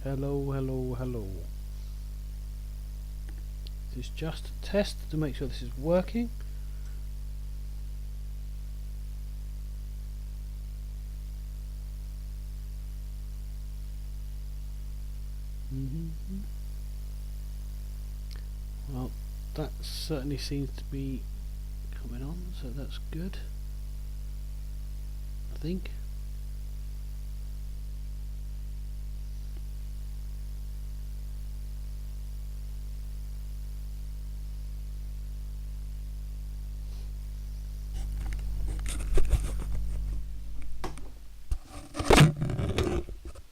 Hello, hello, hello. This is just a test to make sure this is working. Well, that certainly seems to be coming on, so that's good, I think.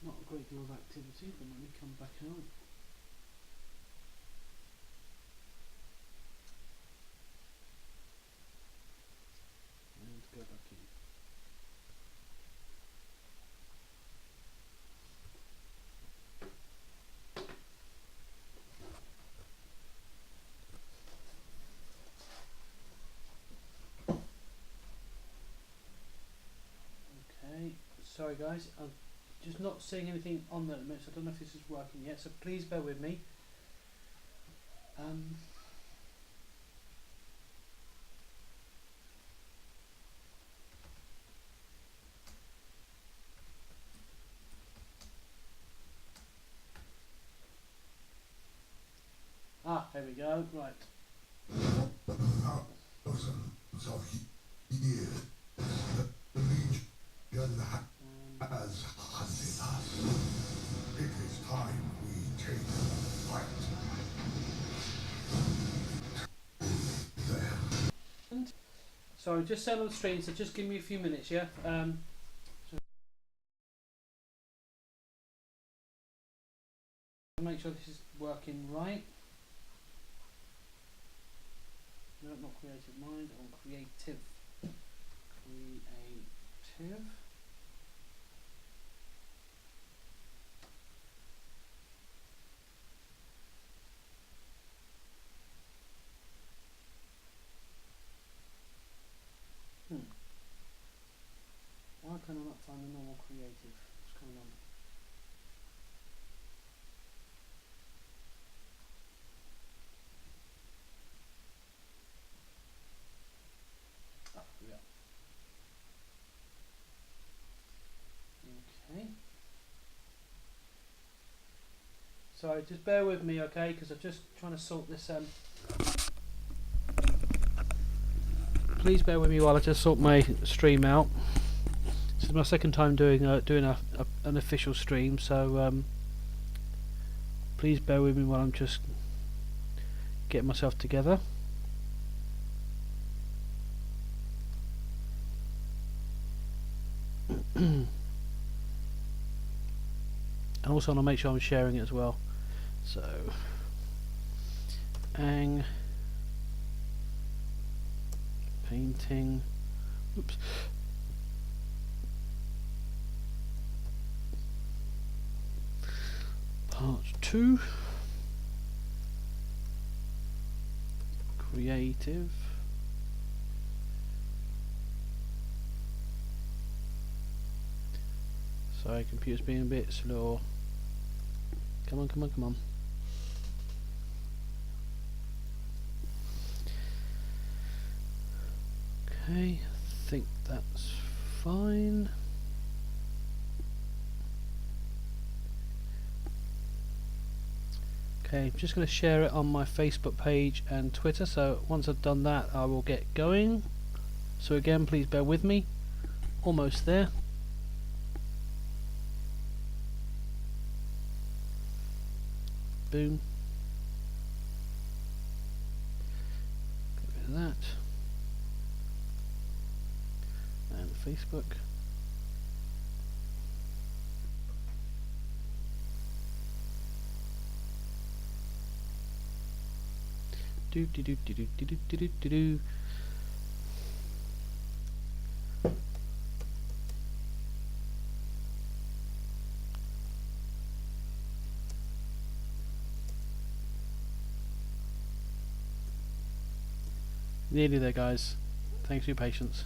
Not a great deal of activity, but let me come back out. And go back in. Okay, sorry guys, I'm just not seeing anything on there at the minute, so I don't know if this is working yet, so please bear with me. There we go, right. Thousands of years, the Legion has hunted us. It is time we take the fight. Sorry, just set on the stream, so just give me a few minutes, yeah? So make sure this is working right. No, not creative mind, on creative. Creative. Why can I not find the normal creative? What's going on? Here we are. Okay. Sorry, just bear with me, okay? Because I'm just trying to sort this. Please bear with me while I just sort my stream out. This is my second time doing an official stream, so please bear with me while I'm just getting myself together. And also I want to make sure I'm sharing it as well. So Aang painting. Oops. Part 2. Creative. Sorry, computer's being a bit slow. Come on, come on, come on. Okay, I think that's fine. Okay, I'm just going to share it on my Facebook page and Twitter, so once I've done that I will get going. So again, please bear with me. Almost there. Boom. Get rid of that. And Facebook. Do do do do do do do do do do. Nearly there, guys. Thanks for your patience.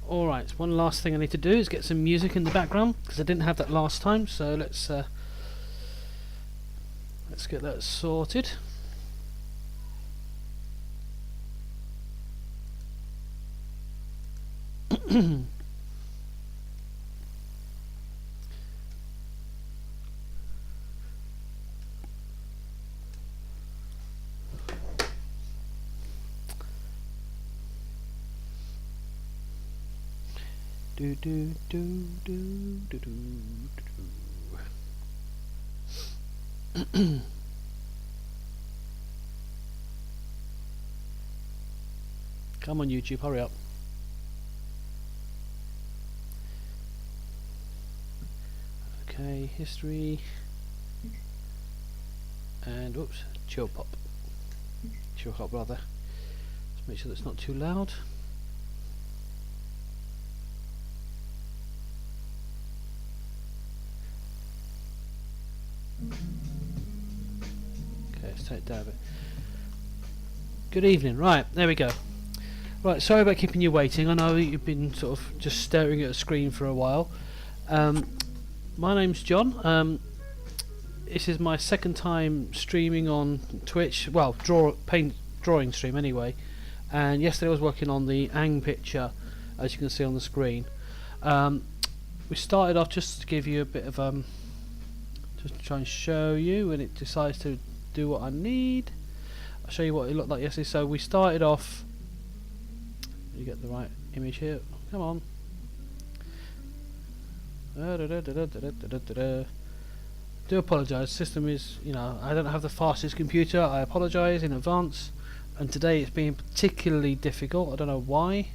Alright, one last thing I need to do is get some music in the background, because I didn't have that last time, so let's get that sorted. Do do do do do do do. Come on, YouTube, hurry up. Okay, history. And oops, chill pop. Chill hop rather. Let's make sure that's not too loud. Okay, let's take it down a bit. Good evening. Right, there we go. Right, sorry about keeping you waiting. I know you've been sort of just staring at a screen for a while. My name's John. This is my second time streaming on Twitch. Well, drawing stream anyway. And yesterday I was working on the Aang picture, as you can see on the screen. We started off just to give you a bit of just to try and show you when it decides to do what I need. I'll show you what it looked like yesterday. So we started off. You get the right image here. Come on. Do apologise. System is, I don't have the fastest computer. I apologise in advance. And today it's been particularly difficult. I don't know why.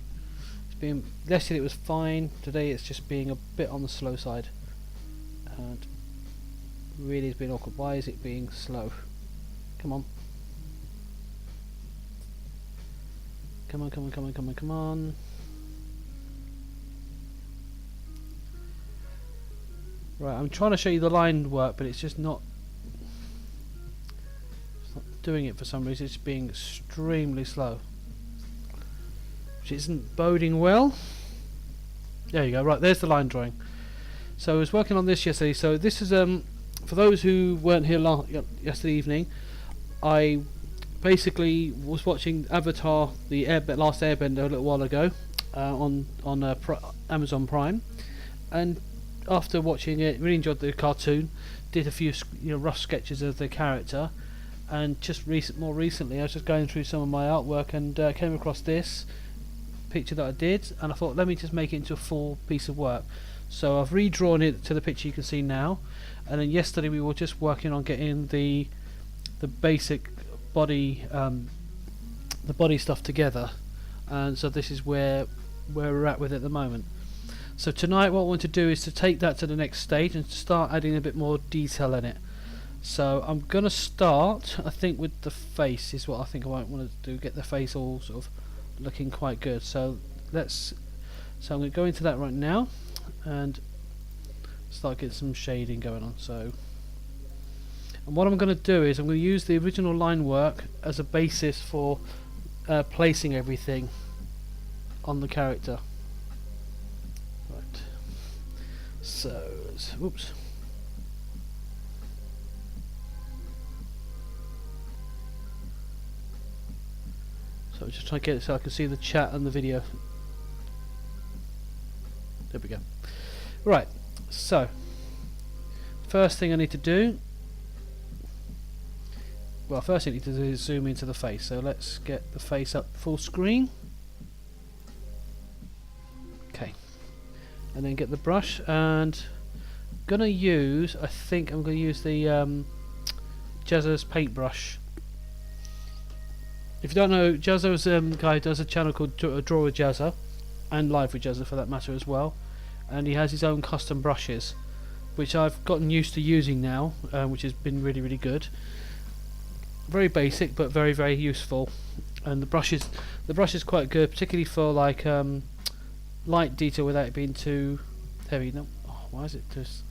Yesterday it was fine. Today it's just being a bit on the slow side. And really it's been awkward. Why is it being slow? Come on. Come on. Right, I'm trying to show you the line work, but it's just not doing it for some reason. It's being extremely slow, which isn't boding well. There you go. Right, there's the line drawing. So I was working on this yesterday. So this is for those who weren't here yesterday evening, I basically was watching Avatar, the last Airbender, a little while ago on Amazon Prime, and after watching it, really enjoyed the cartoon. Did a few rough sketches of the character, and just more recently, I was just going through some of my artwork and came across this picture that I did, and I thought, let me just make it into a full piece of work. So I've redrawn it to the picture you can see now, and then yesterday we were just working on getting the basic body the body stuff together, and so this is where we're at with it at the moment. So tonight what I want to do is to take that to the next stage and start adding a bit more detail in it. So I'm gonna start, I think, with the face is what I think I might want to do, get the face all sort of looking quite good. So I'm going to go into that right now and start getting some shading going on. And what I'm going to do is I'm going to use the original line work as a basis for placing everything on the character. Right. So, whoops. So just try to get it so I can see the chat and the video. There we go. Right. So, first thing I need to do. Well, first thing I need to do is zoom into the face. So let's get the face up full screen. Okay. And then get the brush, and I think I'm gonna use the Jazza's paintbrush. If you don't know, Jazza's guy does a channel called Draw with Jazza, and Live with Jazza for that matter as well, and he has his own custom brushes, which I've gotten used to using now, which has been really, really good. Very basic, but very, very useful. And the brush is quite good, particularly for like light detail without it being too heavy. No, why is it just?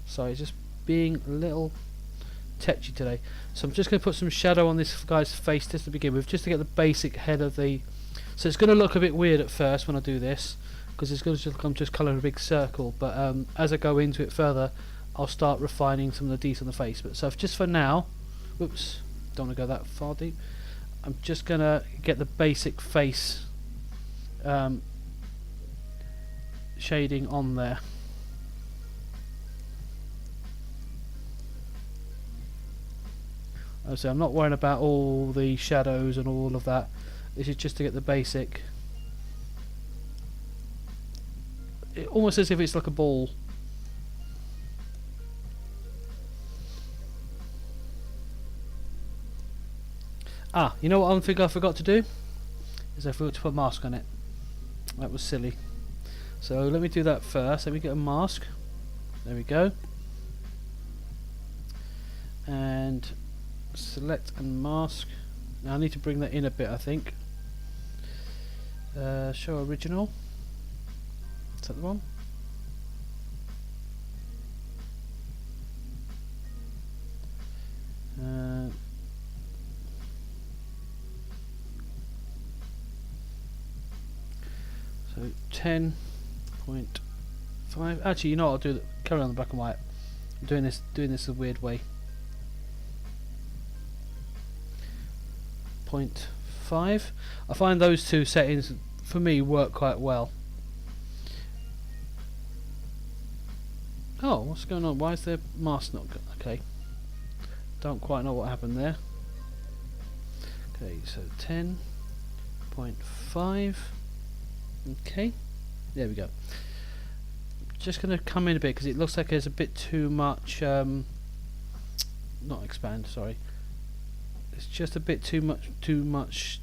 Sorry, it's just being a little tetchy today. So I'm just going to put some shadow on this guy's face just to begin with, just to get the basic head of the. So it's going to look a bit weird at first when I do this, because it's going to just, I'm just colouring a big circle. But as I go into it further, I'll start refining some of the detail on the face. But so just for now, whoops, don't want to go that far deep. I'm just going to get the basic face shading on there. So I'm not worrying about all the shadows and all of that. This is just to get the basic. Almost as if it's like a ball. Ah, you know what I think I forgot to do? Is I forgot to put a mask on it. That was silly. So let me do that first. Let me get a mask. There we go. And select and mask. Now I need to bring that in a bit, I think. Show original. Is that the one? So 10.5. Actually, you know what? I'll do that. Carry on the black and white. I'm doing this a weird way. 0.5. I find those two settings for me work quite well. Oh, what's going on? Why is the mask not good? Okay. Don't quite know what happened there. Okay, so 10.5. Okay. There we go. Just going to come in a bit because it looks like there's a bit too much not expand, sorry. It's just a bit too much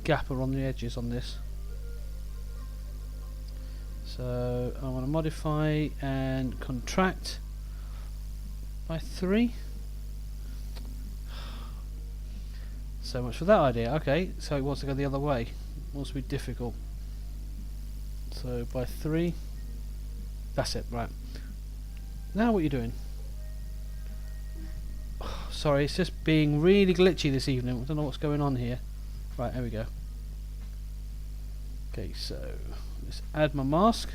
gap around the edges on this. So I want to modify and contract by 3. So much for that idea. Okay, so it wants to go the other way. It wants to be difficult. So by 3. That's it, right. Now what are you doing? Sorry, it's just being really glitchy this evening. I don't know what's going on here. Right, there we go. Okay, so let's add my mask.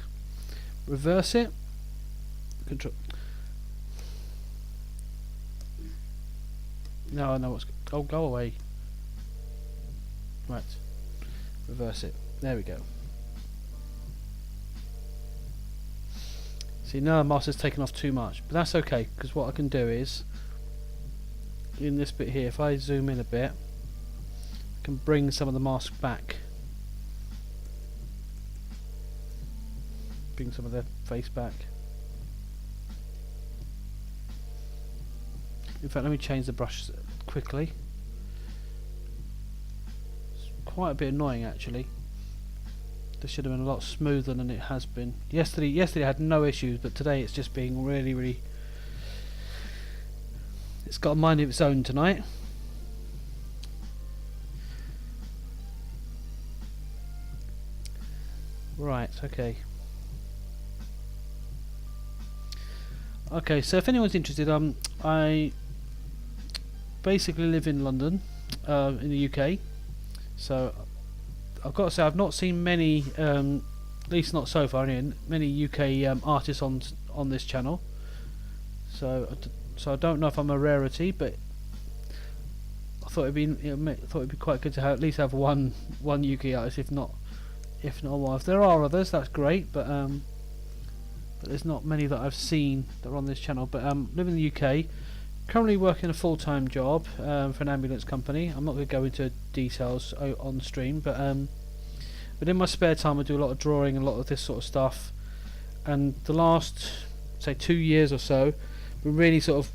Reverse it. Control. No, I know what's. Oh, go away. Right. Reverse it. There we go. See, now the mask has taken off too much, but that's okay because what I can do is, in this bit here, if I zoom in a bit, I can bring some of the mask back. Bring some of the face back. In fact, let me change the brush quickly. It's quite a bit annoying actually. This should have been a lot smoother than it has been. Yesterday I had no issues, but today it's just being really. It's got a mind of its own tonight. Right, okay. Okay, so if anyone's interested, I basically live in London, in the UK. So I've got to say I've not seen many, at least not so far, anyway, many UK artists on this channel. So I don't know if I'm a rarity, but I thought it'd be quite good to at least have one UK artist, if not one. If there are others, that's great, but there's not many that I've seen that are on this channel. But live in the UK, currently working a full-time job for an ambulance company. I'm not going to go into details on stream, but in my spare time I do a lot of drawing and a lot of this sort of stuff. And the last, say, 2 years or so, been really sort of,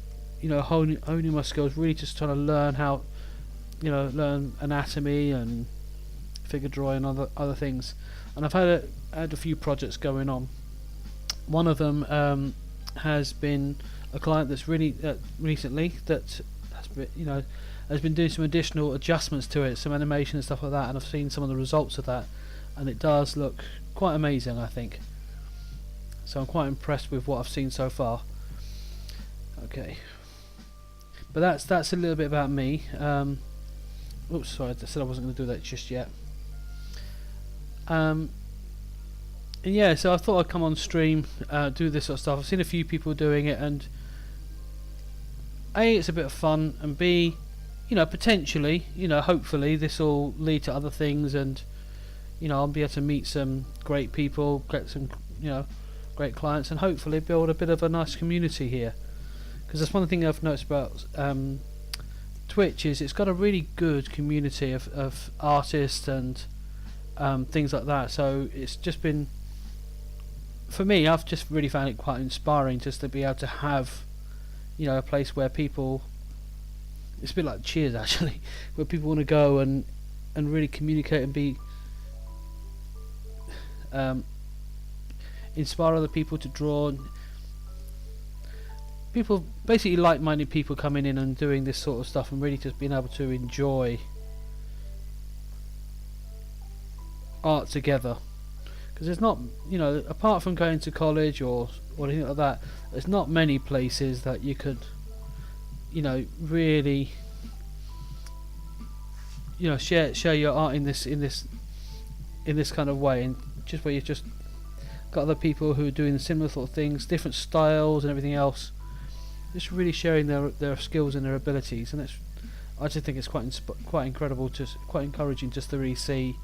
honing my skills, really just trying to learn how, learn anatomy and figure drawing and other things. And I've had a few projects going on. One of them has been a client that's really recently that has been doing some additional adjustments to it, some animation and stuff like that, and I've seen some of the results of that, and it does look quite amazing, I think. So I'm quite impressed with what I've seen so far. Okay, but that's a little bit about me. Oops, sorry, I said I wasn't going to do that just yet. And yeah, so I thought I'd come on stream, do this sort of stuff. I've seen a few people doing it, and A, it's a bit of fun, and B, potentially, hopefully this will lead to other things, and I'll be able to meet some great people, get some, great clients, and hopefully build a bit of a nice community here. Because that's one thing I've noticed about Twitch is it's got a really good community of artists and things like that. So it's just been, for me, I've just really found it quite inspiring just to be able to have, a place where people, it's a bit like Cheers actually, where people want to go and really communicate and be, inspire other people to draw. And people, basically like-minded people coming in and doing this sort of stuff and really just being able to enjoy art together. Because there's not, apart from going to college or anything like that, there's not many places that you could, really, share your art in this kind of way, and just where you've just got other people who are doing similar sort of things, different styles and everything else, just really sharing their skills and their abilities. And I just think it's quite incredible, quite encouraging just to really see,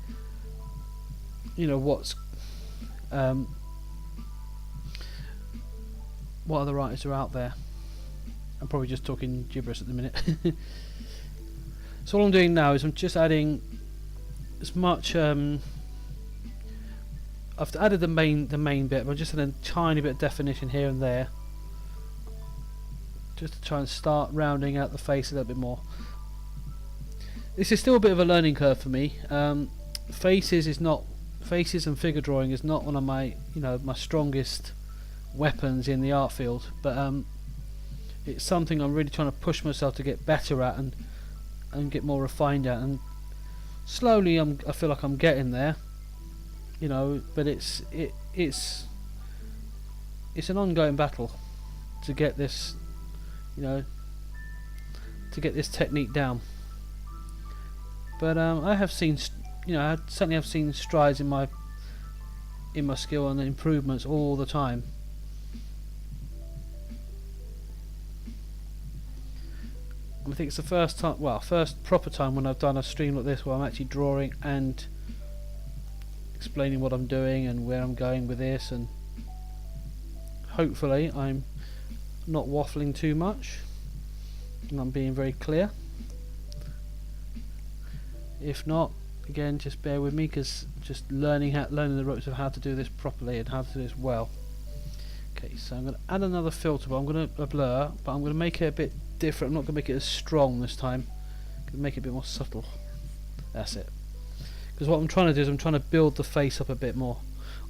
what's what other writers are out there. I'm probably just talking gibberish at the minute. So all I'm doing now is I'm just adding as much. I've added the main bit, but I'm just adding a tiny bit of definition here and there, just to try and start rounding out the face a little bit more. This is still a bit of a learning curve for me. Faces and figure drawing is not one of my my strongest weapons in the art field, but it's something I'm really trying to push myself to get better at and get more refined at, and slowly I feel like I'm getting there, but it's an ongoing battle to get this technique down. But I have seen I certainly have seen strides in my skill and improvements all the time. I think it's the first proper time when I've done a stream like this where I'm actually drawing and explaining what I'm doing and where I'm going with this, and hopefully I'm not waffling too much and I'm being very clear. If not, again, just bear with me, because just learning the ropes of how to do this properly and how to do this well. Okay, so I'm going to add another filter, but I'm going to blur, but I'm going to make it a bit different. I'm not going to make it as strong this time. I'm going to make it a bit more subtle. That's it. Because what I'm trying to do is I'm trying to build the face up a bit more.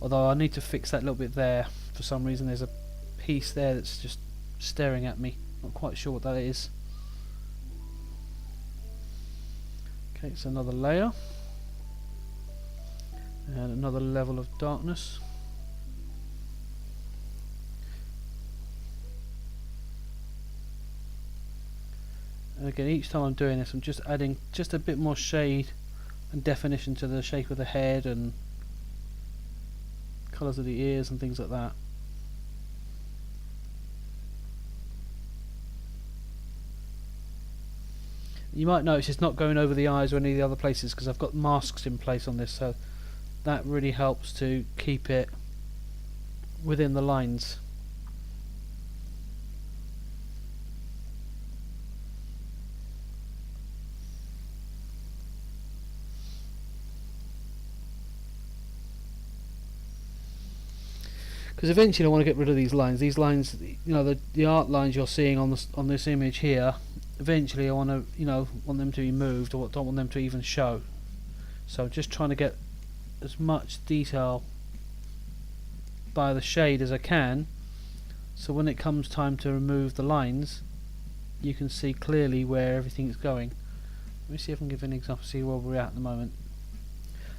Although I need to fix that little bit there. For some reason there's a piece there that's just staring at me. Not quite sure what that is. Okay, it's another layer. And another level of darkness. And again, each time I'm doing this, I'm just adding just a bit more shade and definition to the shape of the head and colours of the ears and things like that. You might notice it's not going over the eyes or any of the other places because I've got masks in place on this, so that really helps to keep it within the lines. Because eventually I want to get rid of these lines. These lines, the art lines you're seeing on this image here. Eventually I want to, want them to be moved, or don't want them to even show. So I'm just trying to get as much detail by the shade as I can, so when it comes time to remove the lines, you can see clearly where everything is going. Let me see if I can give an example, see where we're at the moment.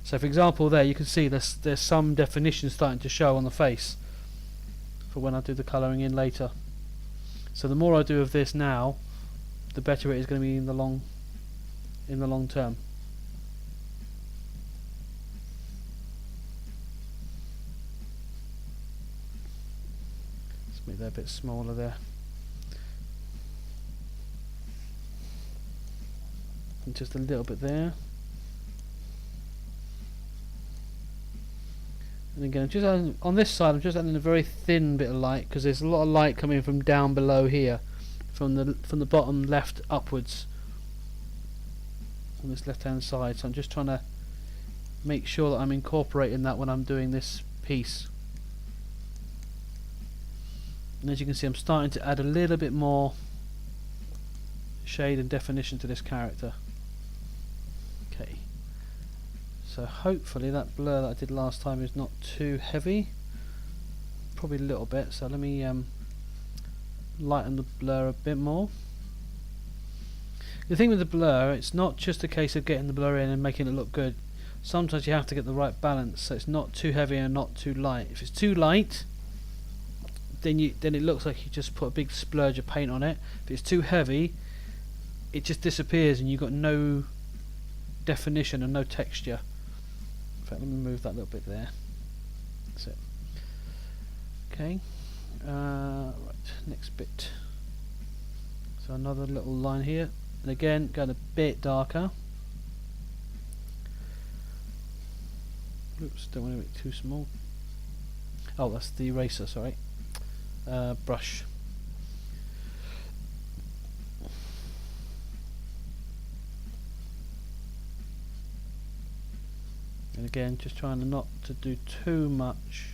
So for example there, you can see there's some definition starting to show on the face for when I do the colouring in later. So the more I do of this now, the better it is going to be in the long term. Let's make that a bit smaller there. And just a little bit there. And again, just on this side, I'm just adding a very thin bit of light because there's a lot of light coming from down below here, from the bottom left upwards on this left-hand side. So I'm just trying to make sure that I'm incorporating that when I'm doing this piece. And as you can see, I'm starting to add a little bit more shade and definition to this character. Okay. So hopefully that blur that I did last time is not too heavy. Probably a little bit, so let me lighten the blur a bit more. The thing with the blur, it's not just a case of getting the blur in and making it look good. Sometimes you have to get the right balance, so it's not too heavy and not too light. If it's too light, then it looks like you just put a big splurge of paint on it. If it's too heavy, it just disappears and you've got no definition and no texture. In fact, let me move that little bit there. That's it. Okay. Right, next bit. So another little line here, and again going a bit darker. Oops, don't want to make it too small. Oh, that's the eraser, sorry. Brush. And again, just trying not to do too much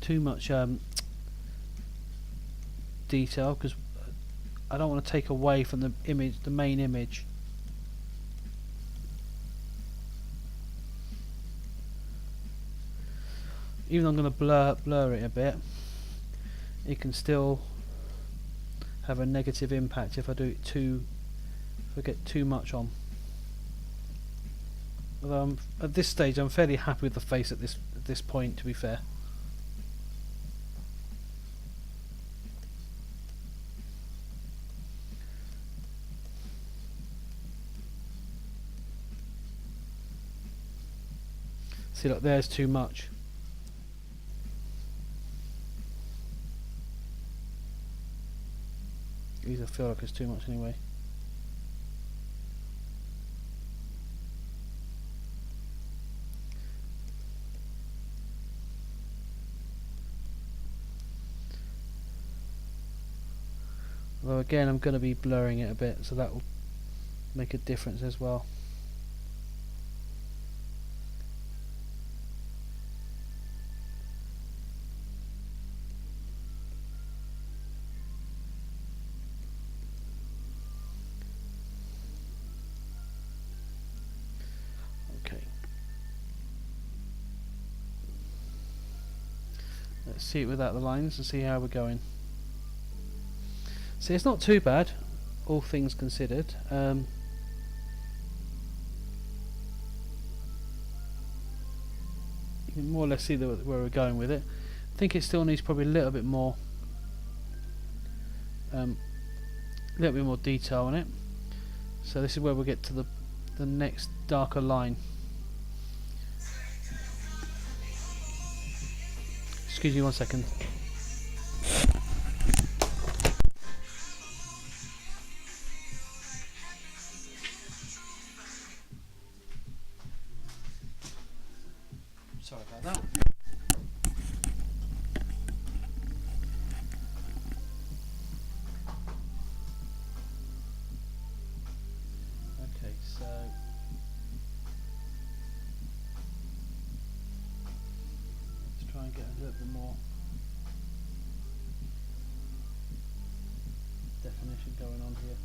detail, because I don't want to take away from the image, the main image. Even though I'm going to blur it a bit, it can still have a negative impact if I do it if I get too much on. Although at this stage I'm fairly happy with the face at this point, to be fair. See, look, there's too much. These I feel like it's too much anyway. Although again, I'm going to be blurring it a bit, so that will make a difference as well. Okay. Let's see it without the lines and see how we're going. See, it's not too bad, all things considered. You can more or less see where we're going with it. I think it still needs probably a little bit more detail on it. So this is where we'll get to the next darker line. Excuse me 1 second. Sorry about that. Okay, so let's try and get a little bit more definition going on here.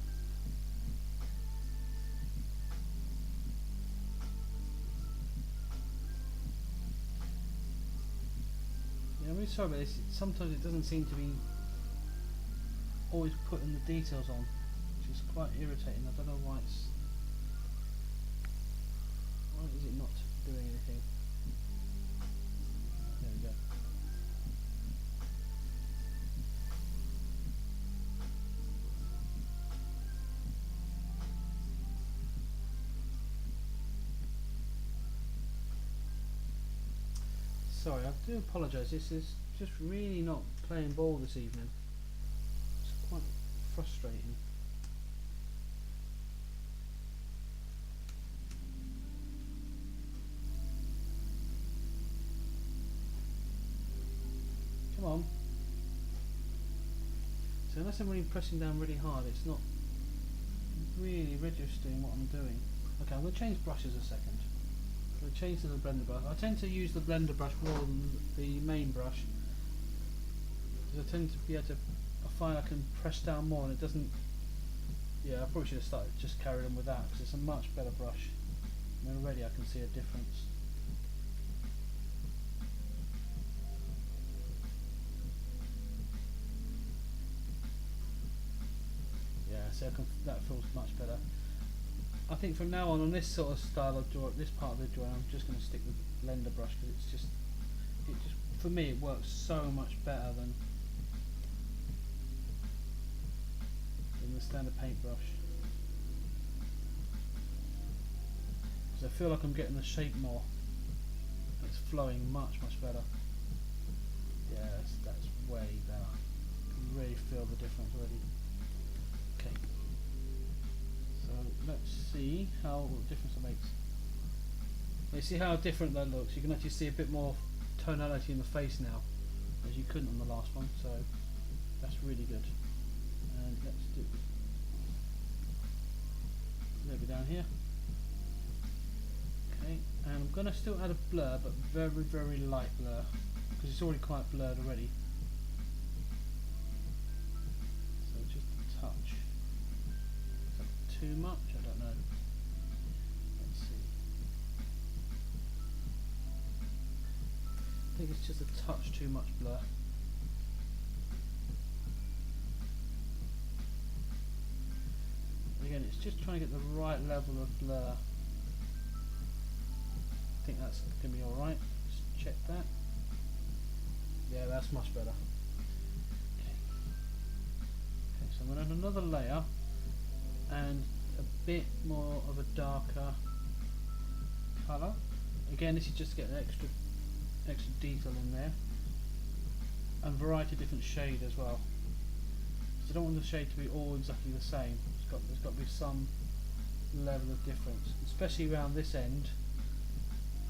Yeah, I'm really sorry about this. Sometimes it doesn't seem to be always putting the details on, which is quite irritating. I don't know why is it not doing anything? There we go. Sorry, I do apologise. This is just really not playing ball this evening. It's quite frustrating. Come on. So unless I'm really pressing down really hard, it's not really registering what I'm doing. Okay, I'm going to change brushes a second. I'm going to change to the blender brush. I tend to use the blender brush more than the main brush, because I tend to be able to, I find I can press down more and it doesn't, yeah, I probably should have started just carried on with that, because it's a much better brush. I mean, already I can see a difference. Yeah, so that feels much better. I think from now on this sort of style of drawing, this part of the drawing, I'm just going to stick with blender brush, because it just for me it works so much better than the standard paintbrush. Because I feel like I'm getting the shape more. It's flowing much better. Yeah, that's way better. You can really feel the difference already. Okay. So let's see what difference it makes. You see how different that looks. You can actually see a bit more tonality in the face now, as you couldn't on the last one. So that's really good. And let's do maybe down here. Okay, and I'm going to still add a blur, but very light blur, because it's already quite blurred already. So just a touch. Is that too much? I don't know. Let's see. I think it's just a touch too much blur. Again, it's just trying to get the right level of blur. I think that's going to be alright. Just check that. Yeah, that's much better. Okay. Okay, so I'm going to add another layer and a bit more of a darker colour. Again, this is just to get an extra detail in there. And variety of different shade as well. So I don't want the shade to be all exactly the same. There's got to be some level of difference, especially around this end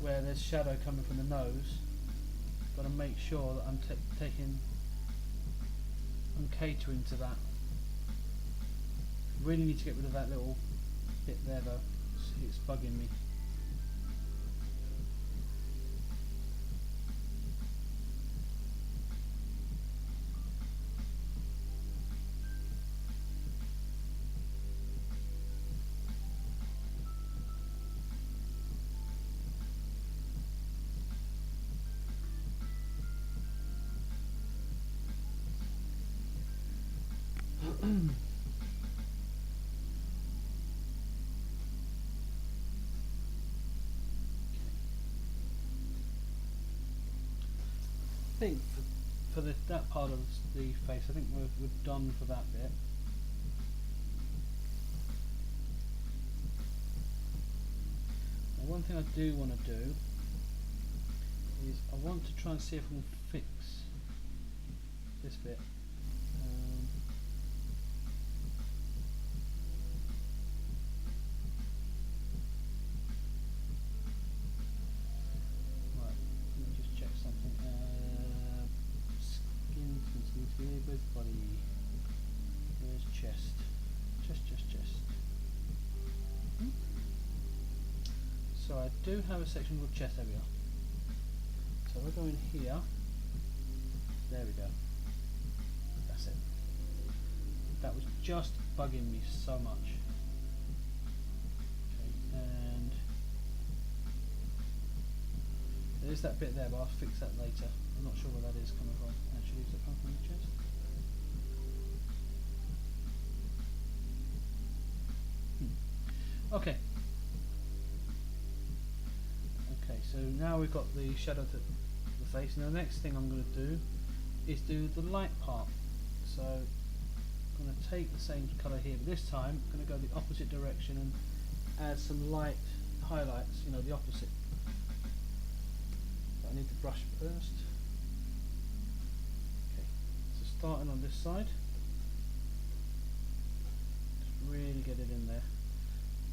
where there's shadow coming from the nose. Got to make sure that I'm catering to that. Really need to get rid of that little bit there though. It's bugging me. I think for that part of the face, I think we're done for that bit. Now, one thing I do want to do is I want to try and see if I can fix this bit. Where's body? Where's chest? Chest. So I do have a section called chest. There we are. So we're going here. There we go. That's it. That was just bugging me so much. Okay, and there's that bit there, but I'll fix that later. I'm not sure where that is coming from. Actually, is it coming from the chest? Okay. Okay, so now we've got the shadow to the face. Now the next thing I'm going to do is do the light part. So I'm going to take the same colour here, but this time I'm going to go the opposite direction and add some light highlights, you know, the opposite. But I need the brush first. Okay, so starting on this side, just really get it in there.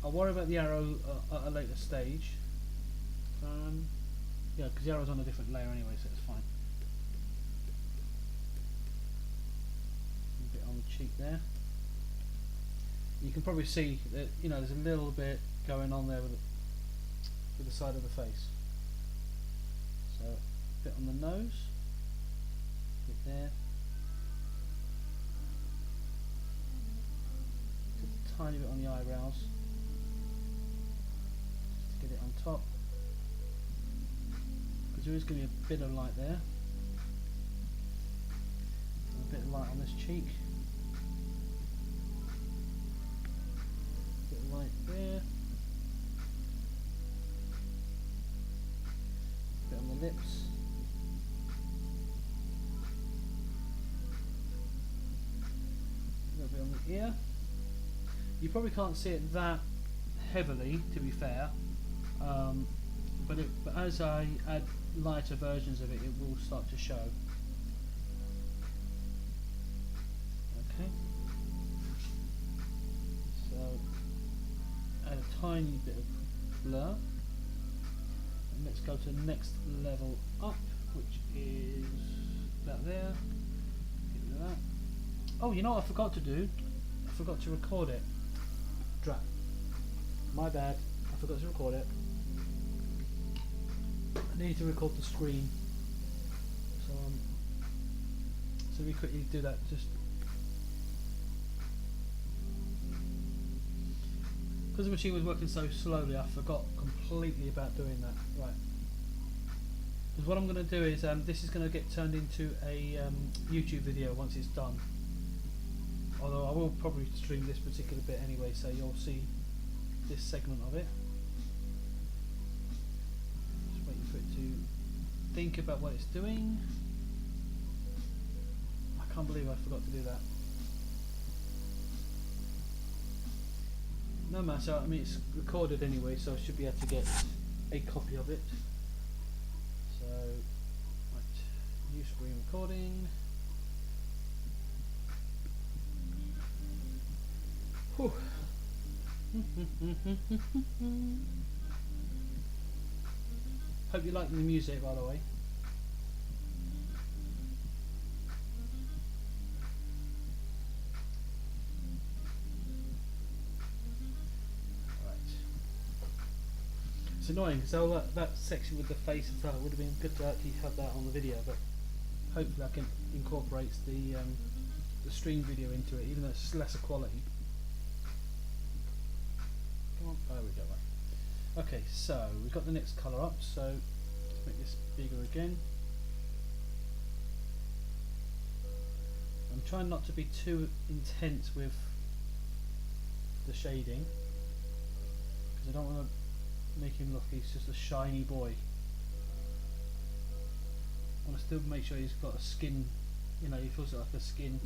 I'll worry about the arrow at a later stage. Yeah, because the arrow's on a different layer anyway, so it's fine. A bit on the cheek there. You can probably see that, you know, there's a little bit going on there with the side of the face. So a bit on the nose, a bit there, just a tiny bit on the eyebrows, just to get it on top. There is going to be a bit of light there, and a bit of light on this cheek, a bit of light there, a bit on the lips, a little bit on the ear. You probably can't see it that heavily, to be fair, but as I add lighter versions of it, it will start to show. Okay, so add a tiny bit of blur, and let's go to the next level up, which is about there. Get rid of that. Oh, you know what I forgot to do? I forgot to record it. Drat. My bad. I forgot to record it. I need to record the screen, so we quickly do that. Just because the machine was working so slowly, I forgot completely about doing that. Right. Because what I'm going to do is this is going to get turned into a YouTube video once it's done. Although I will probably stream this particular bit anyway, so you'll see this segment of it. For it to think about what it's doing. I can't believe I forgot to do that. No matter, I mean it's recorded anyway, so I should be able to get a copy of it. So, right, new screen recording. Whew. Hope you're liking the music, by the way. Right. It's annoying because that section with the face and stuff, it would have been good to actually have that on the video, but hopefully I can incorporate the stream video into it, even though it's lesser quality. Come on, there we go. Right. Okay, so we've got the next colour up, so let's make this bigger again. I'm trying not to be too intense with the shading, because I don't want to make him look he's just a shiny boy. I want to still make sure he's got a skin, you know, he feels like a skin,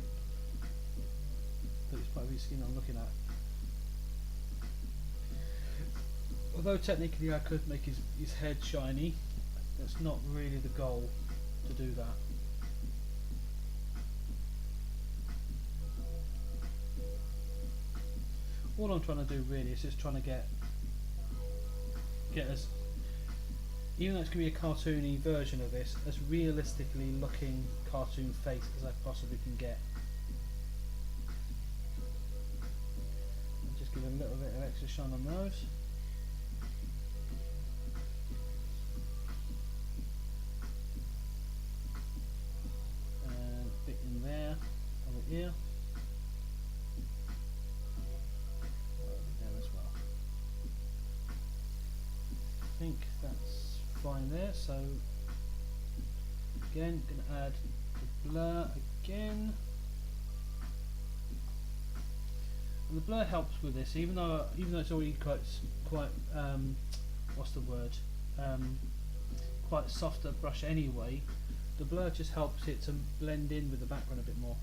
but it's probably his skin I'm looking at. Although technically I could make his head shiny, that's not really the goal to do that. All I'm trying to do really is just trying to get as, even though it's going to be a cartoony version of this, as realistically looking cartoon face as I possibly can get. And just give a little bit of extra shine on those. Here. There as well. I think that's fine there, so again going to add the blur again, and the blur helps with this, even though it's already quite what's the word, quite softer brush anyway. The blur just helps it to blend in with the background a bit more.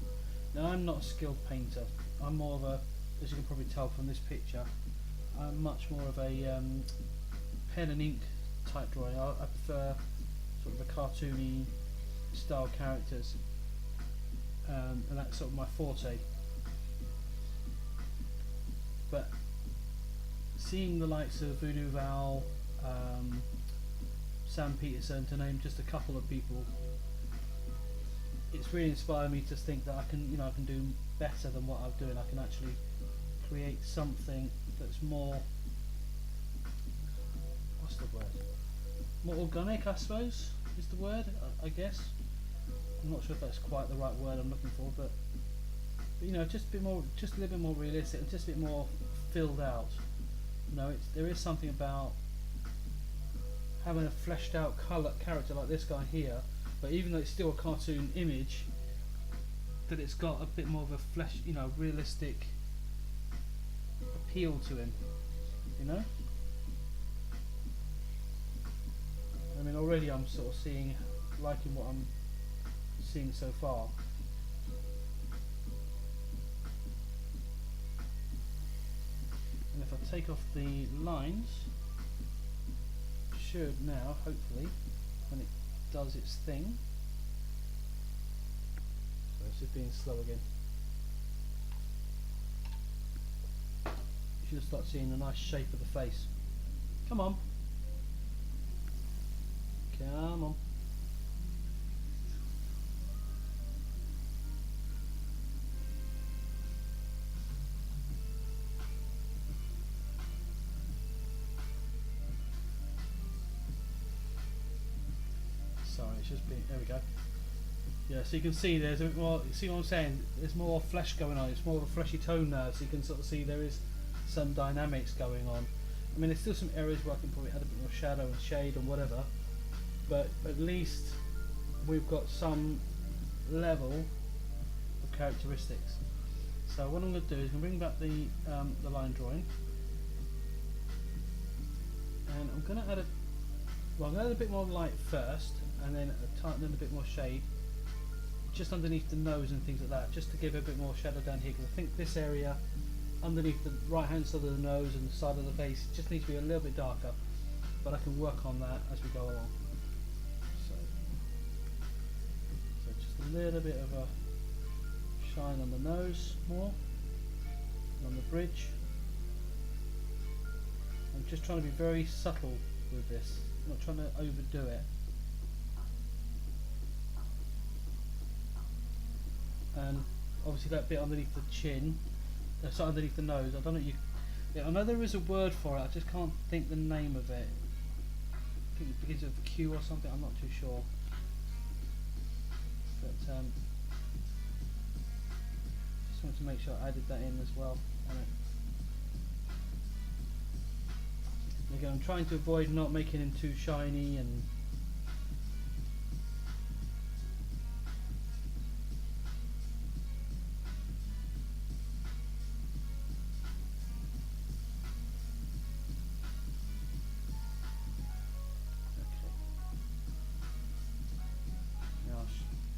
Now I'm not a skilled painter, I'm more of a, as you can probably tell from this picture, I'm much more of a pen and ink type drawing. I prefer sort of the cartoony style characters, and that's sort of my forte. But seeing the likes of Voodoo Val, Sam Peterson, to name just a couple of people, it's really inspired me to think that I can do better than what I'm doing. I can actually create something that's more, what's the word? More organic, I suppose, is the word. I guess. I'm not sure if that's quite the right word I'm looking for, but just a bit more, just a little bit more realistic, and just a bit more filled out. There is something about having a fleshed out character like this guy here, but even though it's still a cartoon image, that it's got a bit more of a realistic appeal to him. I mean, already I'm sort of liking what I'm seeing so far. And if I take off the lines, should now, hopefully, when it does its thing. So it's just being slow again. You should start seeing the nice shape of the face. Come on. Come on. Sorry, it's just being, there we go. Yeah, so you can see there's a bit more, see what I'm saying? There's more flesh going on, it's more of a fleshy tone now, so you can sort of see there is some dynamics going on. I mean, there's still some areas where I can probably add a bit more shadow and shade and whatever, but at least we've got some level of characteristics. So what I'm going to do is I'm going to bring back the line drawing, and I'm going to add I'm going to add a bit more light first, and then tighten a bit more shade just underneath the nose and things like that, just to give a bit more shadow down here, because I think this area underneath the right hand side of the nose and the side of the face just needs to be a little bit darker, but I can work on that as we go along. So just a little bit of a shine on the nose more, and on the bridge. I'm just trying to be very subtle with this, I'm not trying to overdo it. And obviously that bit underneath the chin, so underneath the nose, I don't know, I know there is a word for it, I just can't think the name of it. I think it begins with Q or something, I'm not too sure. But just wanted to make sure I added that in as well on it. Again, I'm trying to avoid not making him too shiny and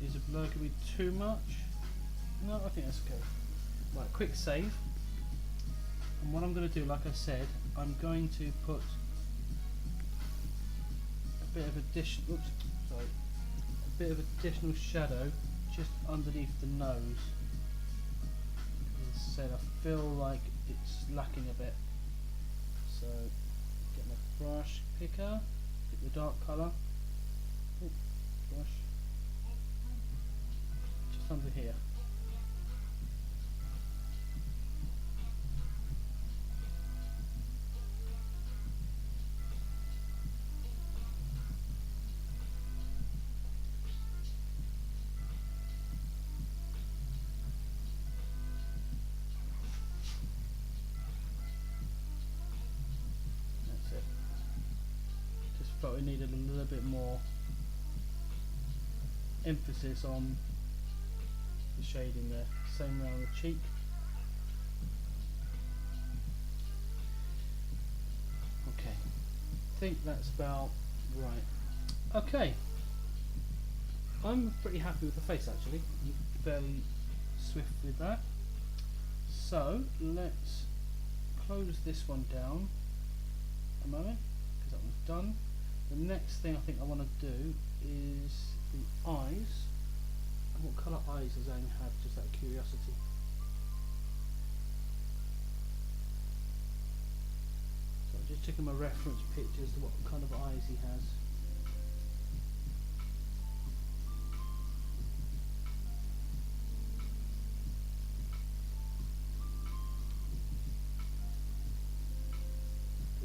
is the blur going to be too much? No, I think that's okay. Right, quick save. And what I'm going to do, like I said, I'm going to put a bit of additional shadow just underneath the nose. As I said, I feel like it's lacking a bit. So, get my brush picker, get the dark colour. Ooh, brush. Just under here. But we needed a little bit more emphasis on the shading there. Same around the cheek. Okay, I think that's about right. Okay, I'm pretty happy with the face actually. Fairly swift with that. So let's close this one down a moment, because that one's done. The next thing I think I want to do is the eyes. What colour eyes does Aang have, just out of curiosity? So I'm just checking my reference pictures to what kind of eyes he has.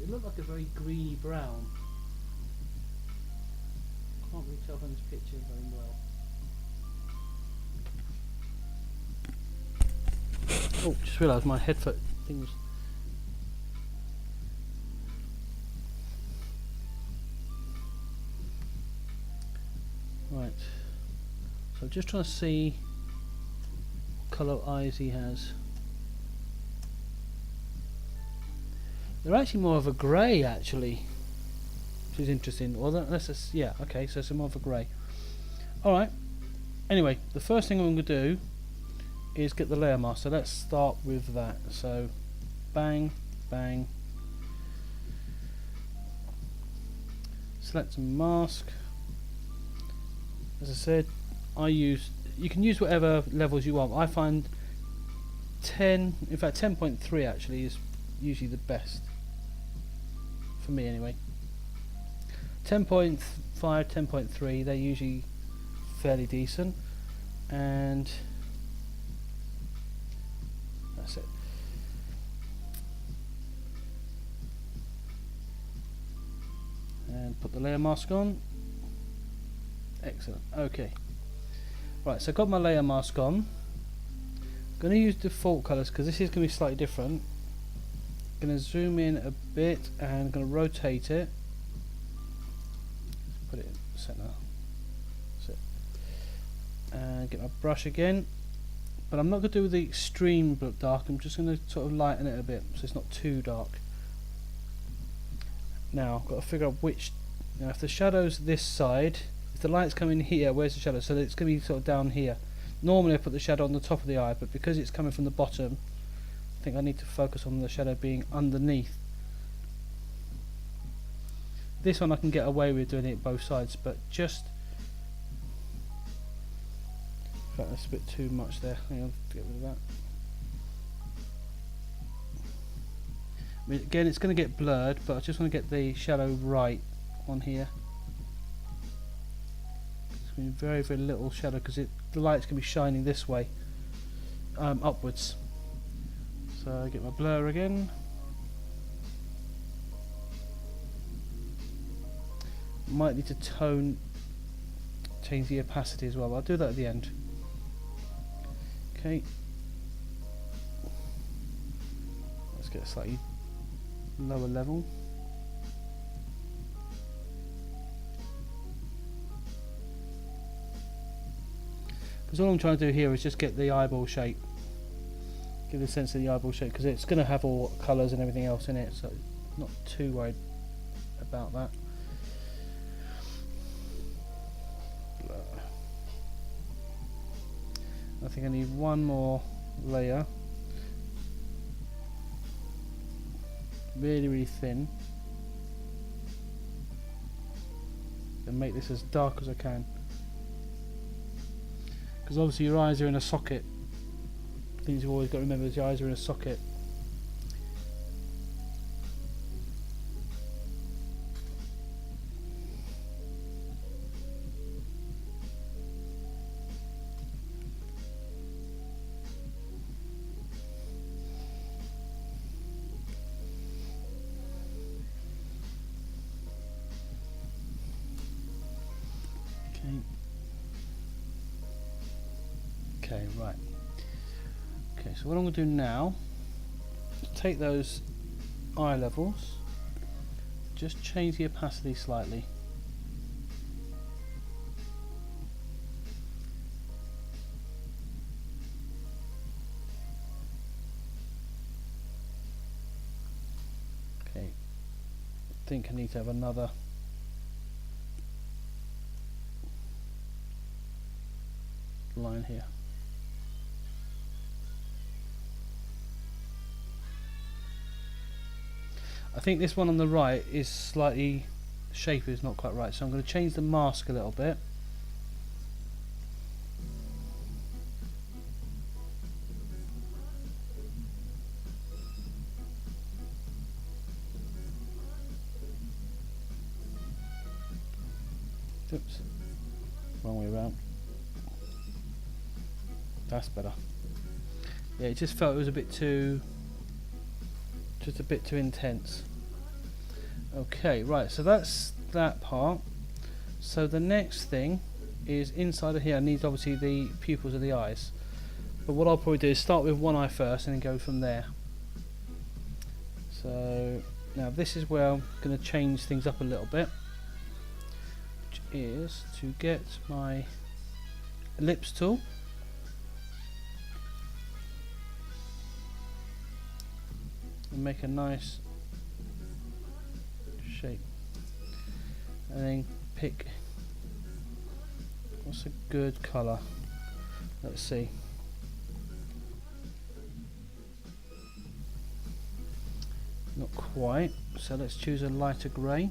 It looked like a very greeny brown. Can't really tell from this picture very well. Oh, just realised my headphone things. Right. So I'm just trying to see what colour eyes he has. They're actually more of a grey, actually, which is interesting. Well, that's a, yeah, okay, so it's more of a grey. Alright, anyway, the first thing I'm going to do is get the layer mask, so let's start with that. So, bang, bang, select a mask. As I said, you can use whatever levels you want. I find 10, in fact 10.3 actually is usually the best. For me anyway. 10.5, 10.3, they're usually fairly decent, and that's it. And put the layer mask on. Excellent. Okay. Right, so I've got my layer mask on. I'm going to use default colours because this is going to be slightly different. Going to zoom in a bit and going to rotate it. Put it in the centre. That's it. And get my brush again. But I'm not going to do the extreme dark. I'm just going to sort of lighten it a bit so it's not too dark. Now I've got to figure out which. Now if the shadow's this side, if the light's coming here, where's the shadow? So it's going to be sort of down here. Normally I put the shadow on the top of the eye, but because it's coming from the bottom, I think I need to focus on the shadow being underneath. This one I can get away with doing it both sides, but just, in fact that's a bit too much there. Hang on, get rid of that. I mean, again, it's going to get blurred, but I just want to get the shadow right on here. It's going to be very, very little shadow because the light's going to be shining this way, upwards. So I get my blur again. Might need to change the opacity as well. I'll do that at the end. Okay. Let's get a slightly lower level. Because all I'm trying to do here is just get the eyeball shape. Give the sense of the eyeball shape because it's going to have all colours and everything else in it, so not too worried about that. I think I need one more layer, really, really thin, and make this as dark as I can. Because obviously your eyes are in a socket. Things you've always got to remember is your eyes are in a socket. Okay. Okay, right. Okay, so what I'm going to do now is take those eye levels, just change the opacity slightly. Okay, I think I need to have another line here. I think this one on the right is slightly The shape is not quite right, so I'm going to change the mask a little bit. Oops, wrong way around. That's better. Yeah, it just felt it was a bit too, just a bit too intense. Okay, right, so that's that part. So the next thing is inside of here. I need obviously the pupils of the eyes. But what I'll probably do is start with one eye first and then go from there. So now this is where I'm going to change things up a little bit. Which is to get my ellipse tool. And make a nice shape, and then pick what's a good colour. Let's see. Not quite, so let's choose a lighter grey.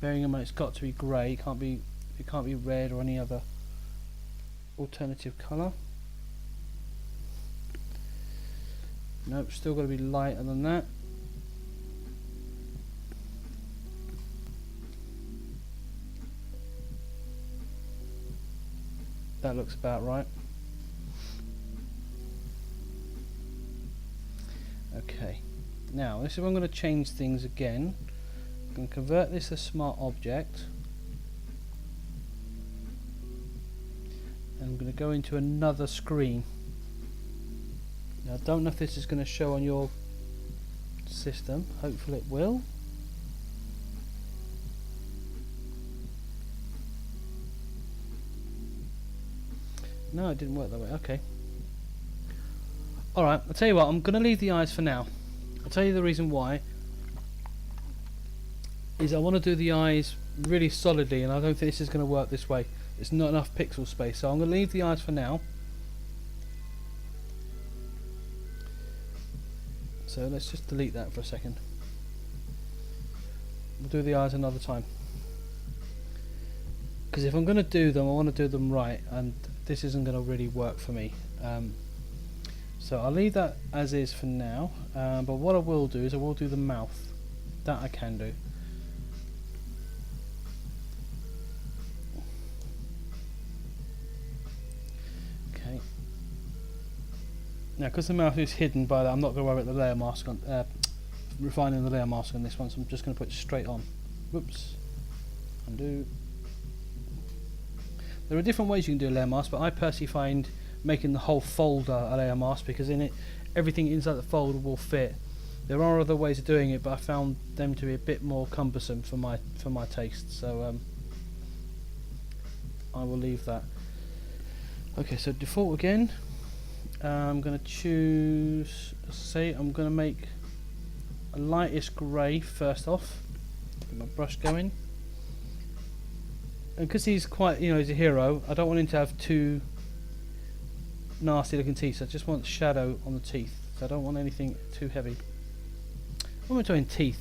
Bearing in mind it's got to be grey, it can't be red or any other alternative colour. Nope, still got to be lighter than that. That looks about right. Okay, now this is where I'm going to change things again. I'm going to convert this to smart object. And I'm going to go into another screen. Now I don't know if this is going to show on your system, hopefully it will. No, it didn't work that way, okay. Alright, I'll tell you what, I'm going to leave the eyes for now. I'll tell you the reason why. Is I want to do the eyes really solidly, and I don't think this is going to work this way. It's not enough pixel space, so I'm going to leave the eyes for now. So let's just delete that for a second. We'll do the eyes another time. Because if I'm going to do them, I want to do them right, and this isn't going to really work for me. So I'll leave that as is for now, but what I will do is I will do the mouth. That I can do. Okay. Now, because the mouth is hidden by that, I'm not going to worry about the layer mask on, refining the layer mask on this one, so I'm just going to put it straight on. Whoops. Undo. There are different ways you can do a layer mask, but I personally find making the whole folder a layer mask, because in it, everything inside the folder will fit. There are other ways of doing it, but I found them to be a bit more cumbersome for my taste, so I will leave that. Okay, so default again. I'm going to choose, say, I'm going to make a lightest grey first off. Get my brush going. And because he's quite, he's a hero, I don't want him to have too nasty looking teeth, so I just want shadow on the teeth. So I don't want anything too heavy. What am I doing teeth?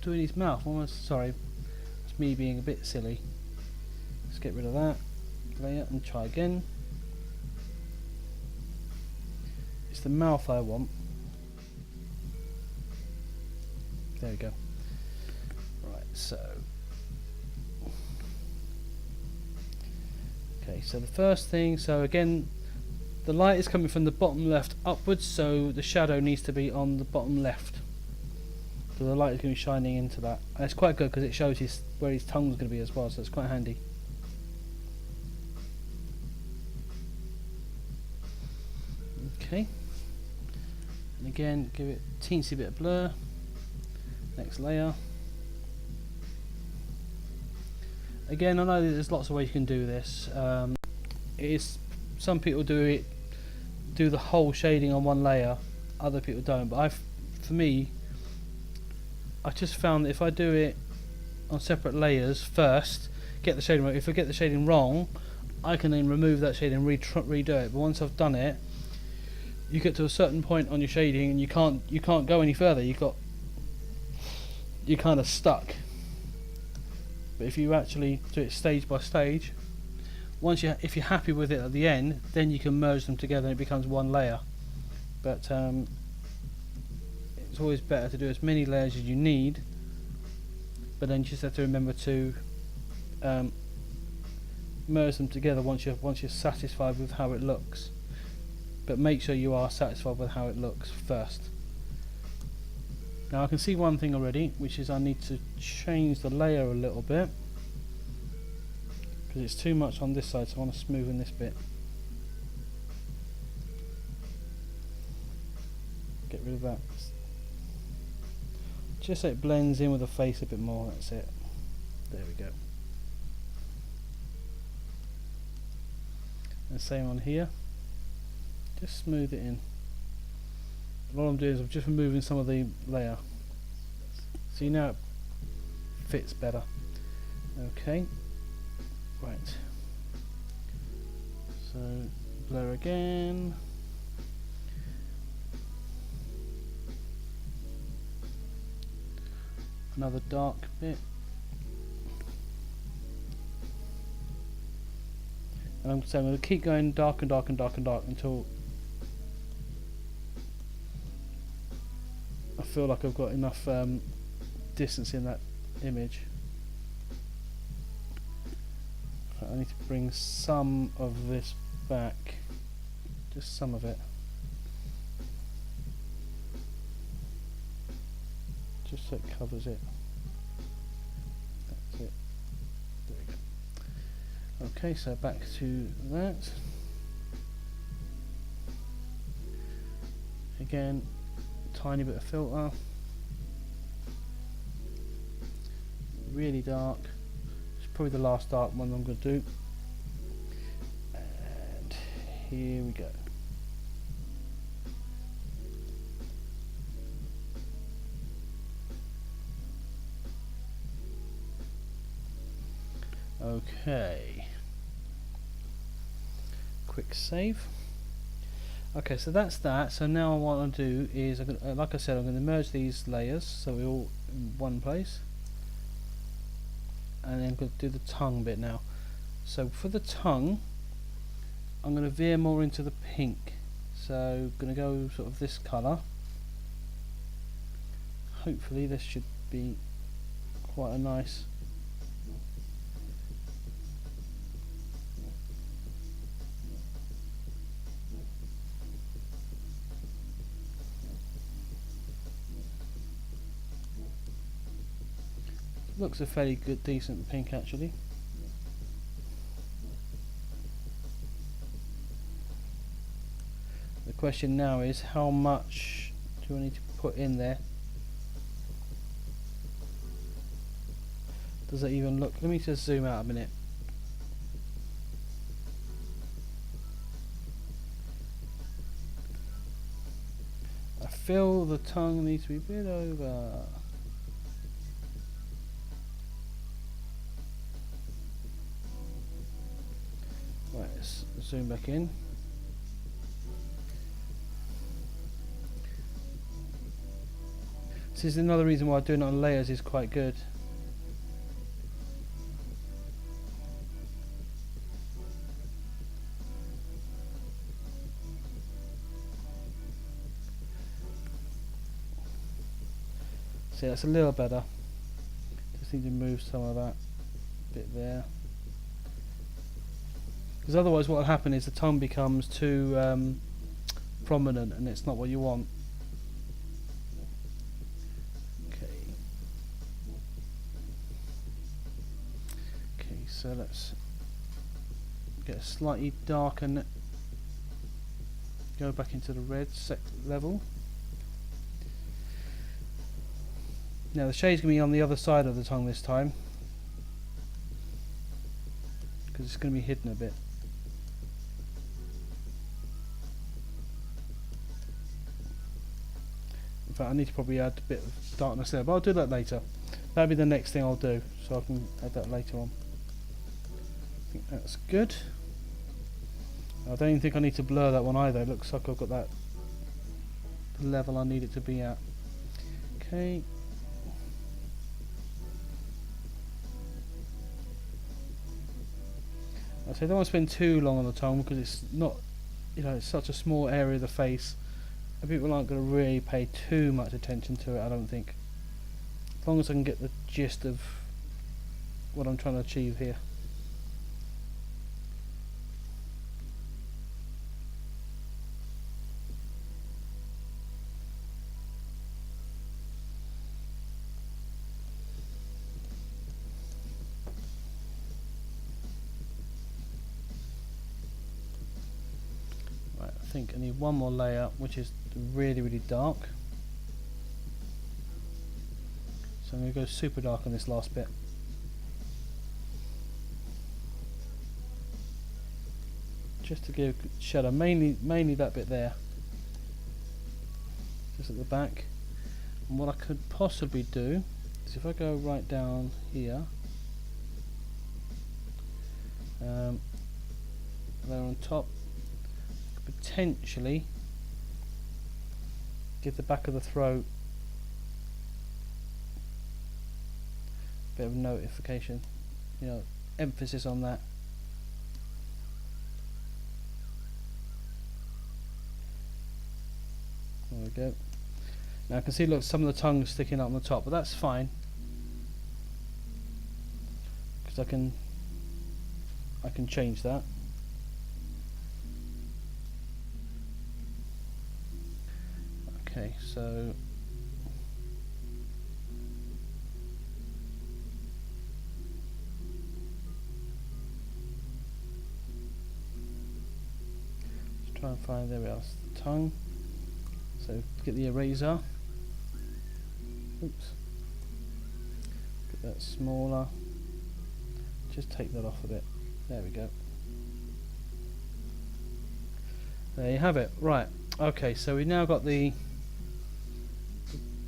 Doing his mouth. Sorry, it's me being a bit silly. Let's get rid of that layer and try again. It's the mouth I want. There we go. Right, so okay, so the first thing, so again, the light is coming from the bottom left upwards, so the shadow needs to be on the bottom left. So the light is going to be shining into that. And it's quite good because it shows where his tongue's going to be as well, so it's quite handy. Okay. And again, give it a teensy bit of blur. Next layer. Again, I know there's lots of ways you can do this. Some people do the whole shading on one layer, other people don't. But for me, I just found that if I do it on separate layers first, get the shading right. If I get the shading wrong, I can then remove that shading and redo it. But once I've done it, you get to a certain point on your shading and you can't go any further. you're kind of stuck. But if you actually do it stage by stage, if you're happy with it at the end, then you can merge them together and it becomes one layer. But it's always better to do as many layers as you need, but then you just have to remember to merge them together once you're satisfied with how it looks. But make sure you are satisfied with how it looks first. Now I can see one thing already, which is I need to change the layer a little bit because it's too much on this side, so I want to smoothen this bit. Get rid of that. Just so it blends in with the face a bit more, that's it. There we go. And same on here. Just smooth it in. And all I'm doing is I'm just removing some of the layer. See, now it fits better. Okay. Right. So blur again. Another dark bit. And I'm going to keep going dark and dark and dark and dark until I feel like I've got enough distance in that image. I need to bring some of this back, just some of it, just so it covers it. That's it. There we go. Okay, so back to that. Again, tiny bit of filter. Really dark. It's probably the last dark one I'm going to do. And here we go. Okay. Quick save. Okay, so that's that. So now what I'll do is, like I said, I'm going to merge these layers so we're all in one place. And then I'm going to do the tongue bit now. So for the tongue, I'm going to veer more into the pink. So I'm going to go sort of this colour. Hopefully this should be quite a nice looks a fairly good, decent pink actually. The question now is, how much do I need to put in there? Does that even look? Let me just zoom out a minute. I feel the tongue needs to be a bit over. Right, let's zoom back in. This is another reason why doing it on layers is quite good. See, that's a little better. Just need to move some of that bit there. Because otherwise what will happen is the tongue becomes too prominent and it's not what you want. Okay. Okay, so let's get a slightly darker, go back into the red level. Now the shade's going to be on the other side of the tongue this time, because it's going to be hidden a bit. In fact, I need to probably add a bit of darkness there, but I'll do that later. That'll be the next thing I'll do, so I can add that later on. I think that's good. I don't even think I need to blur that one either. It looks like I've got that level I need it to be at. Okay. I don't want to spend too long on the tongue because it's not, you know, it's such a small area of the face. And people aren't going to really pay too much attention to it, I don't think. As long as I can get the gist of what I'm trying to achieve here. Right, I think I need one more layer, which is really, really dark. So I'm going to go super dark on this last bit. Just to give shadow, mainly that bit there. Just at the back. And what I could possibly do is if I go right down here, there on top, potentially give the back of the throat a bit of notification, you know, emphasis on that. There we go. Now I can see, look, some of the tongue sticking up on the top, but that's fine because I can change that. Okay, so let's try and find, there we are, the tongue. So get the eraser. Oops. Get that smaller. Just take that off a bit. There we go. There you have it. Right. Okay, so we've now got the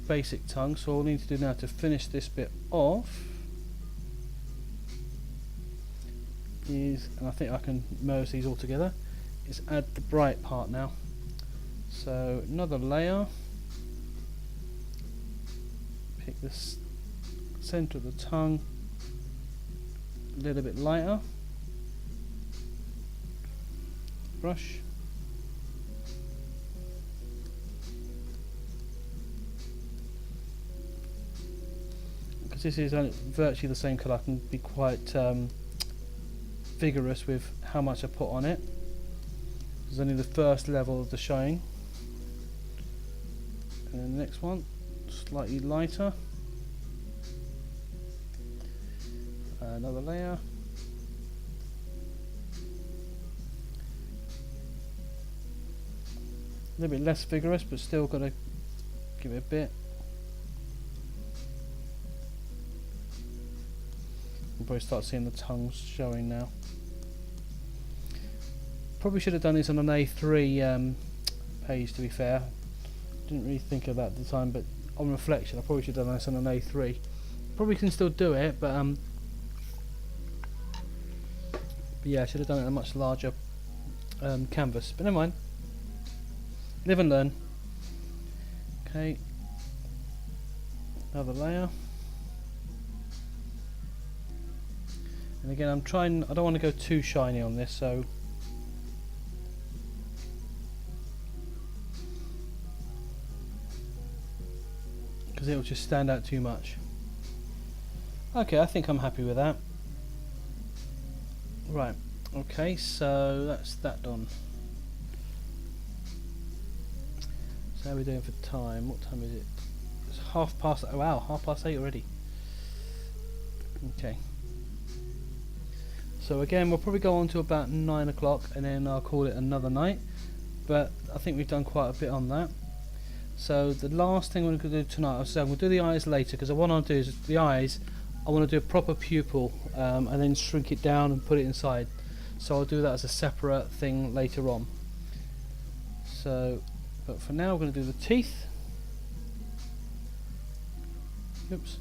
basic tongue. So all we need to do now to finish this bit off is, and I think I can merge these all together, is add the bright part now. So another layer, pick this center of the tongue, a little bit lighter, brush, because this is virtually the same colour, I can be quite vigorous with how much I put on it. This is only the first level of the shine. And then the next one, slightly lighter. Another layer. A little bit less vigorous, but still got to give it a bit. You can probably start seeing the tongues showing now. Probably should have done this on an A3 page, to be fair. Didn't really think of that at the time, but on reflection I probably should have done this on an A3. Probably can still do it, but yeah, I should have done it on a much larger canvas, but never mind. Live and learn. Okay, another layer. And again, I'm trying, I don't want to go too shiny on this, so because it will just stand out too much. Okay, I think I'm happy with that. Right, okay, so that's that done. So how are we doing for time? What time is it? It's 8:30. Oh wow, 8:30 already. Okay. So again, we'll probably go on to about 9 o'clock and then I'll call it another night. But I think we've done quite a bit on that. So the last thing we're going to do tonight, so I'm going to do the eyes later, because what I want to do is the eyes, I want to do a proper pupil and then shrink it down and put it inside. So I'll do that as a separate thing later on. So, but for now we're going to do the teeth. Oops.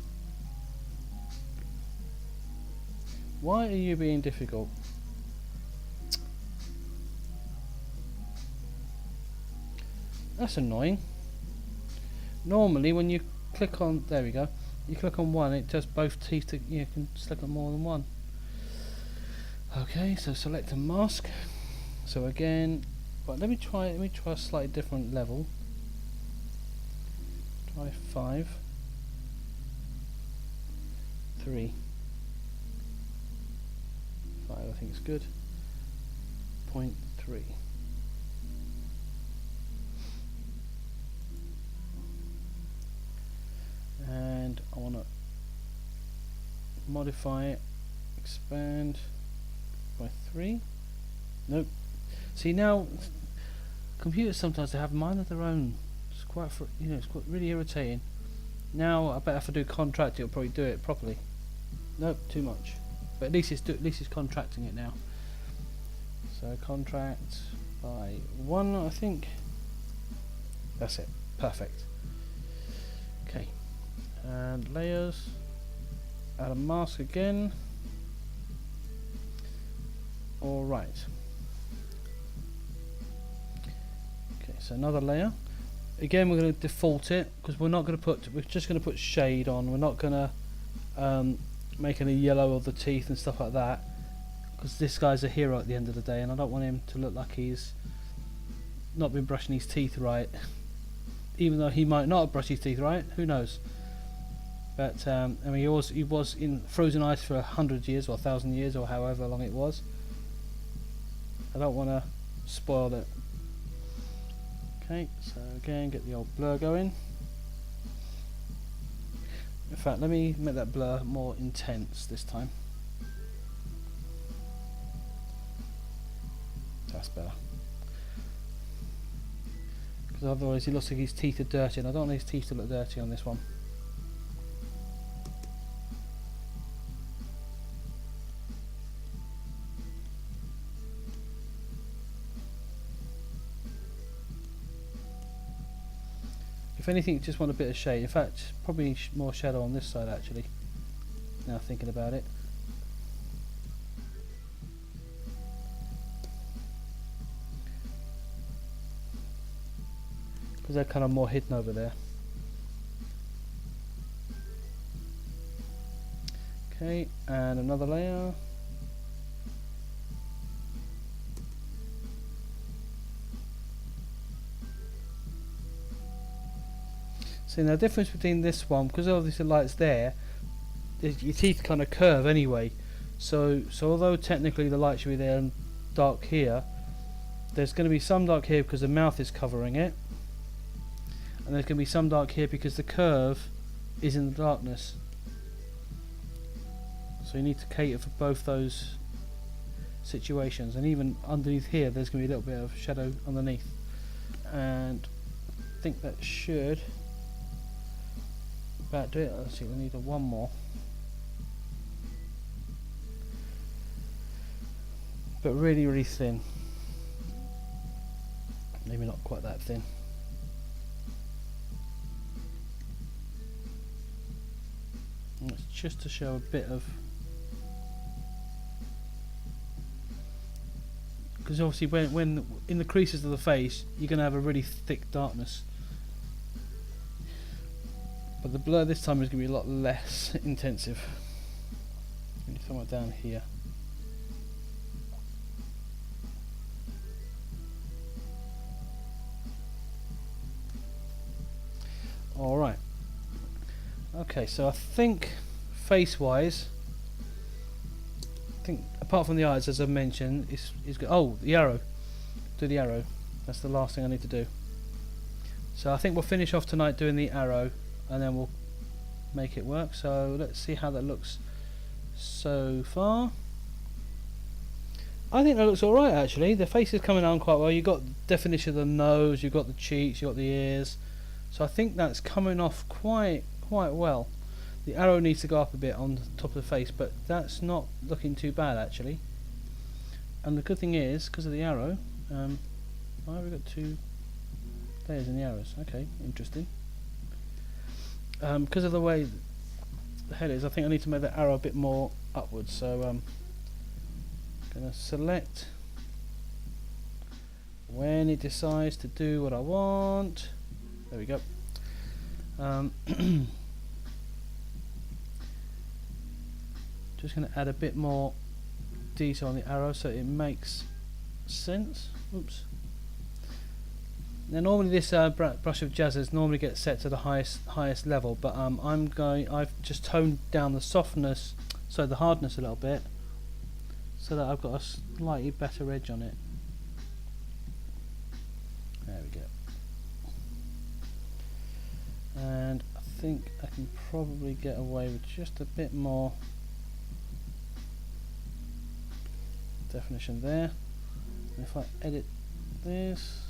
Why are you being difficult? That's annoying. Normally when you click on, there we go, you click on one, it does both teeth, you can select on more than one. Okay, so select a mask. So again, but let me try a slightly different level. Try 5, 3, 5. I think it's good. 0.3. And I want to modify it, expand by 3. Nope. See, now computers sometimes they have mind of their own. It's quite, it's quite really irritating. Now I bet if I do contract, it'll probably do it properly. Nope, too much. But at least it's contracting it now. So contract by 1, I think. That's it. Perfect. Okay. And layers. Add a mask again. All right. Okay, so another layer. Again, we're going to default it because we're not going to put. We're just going to put shade on. We're not going to make any yellow of the teeth and stuff like that, because this guy's a hero at the end of the day, and I don't want him to look like he's not been brushing his teeth right. Even though he might not have brushed his teeth right, who knows? But I mean, he was in frozen ice for 100 years or 1,000 years or however long it was. I don't want to spoil it. Okay, so again, get the old blur going. In fact, let me make that blur more intense this time. That's better. Because otherwise he looks like his teeth are dirty, and I don't want his teeth to look dirty on this one. If anything, just want a bit of shade. In fact, probably more shadow on this side actually. Now thinking about it. Because they're kind of more hidden over there. Okay, and another layer. See, now the difference between this one, because obviously the light's there, your teeth kind of curve anyway. So although technically the light should be there and dark here, there's going to be some dark here because the mouth is covering it, and there's going to be some dark here because the curve is in the darkness. So you need to cater for both those situations, and even underneath here there's going to be a little bit of shadow underneath. And I think that should about do it. Let's see, we need one more. But really, really thin. Maybe not quite that thin. And it's just to show a bit of, because obviously when in the creases of the face you're going to have a really thick darkness, but the blur this time is going to be a lot less intensive. Maybe somewhere down here. Alright. Okay, so I think face wise, I think apart from the eyes, as I mentioned, is good. Oh, the arrow. Do the arrow. That's the last thing I need to do. So I think we'll finish off tonight doing the arrow, and then we'll make it work. So let's see how that looks so far. I think that looks alright actually. The face is coming on quite well. You've got definition of the nose, you've got the cheeks, you've got the ears. So I think that's coming off quite well. The arrow needs to go up a bit on the top of the face, but that's not looking too bad actually. And the good thing is, because of the arrow, why have we got 2 layers in the arrows? Okay, interesting. Because of the way the head is, I think I need to make the arrow a bit more upwards. So I'm going to select when it decides to do what I want. There we go. Just going to add a bit more detail on the arrow, so it makes sense. Oops. Now normally this brush of Jazzers normally gets set to the highest level, but I've just toned down the softness, so the hardness a little bit, so that I've got a slightly better edge on it. There we go. And I think I can probably get away with just a bit more definition there. And if I edit this,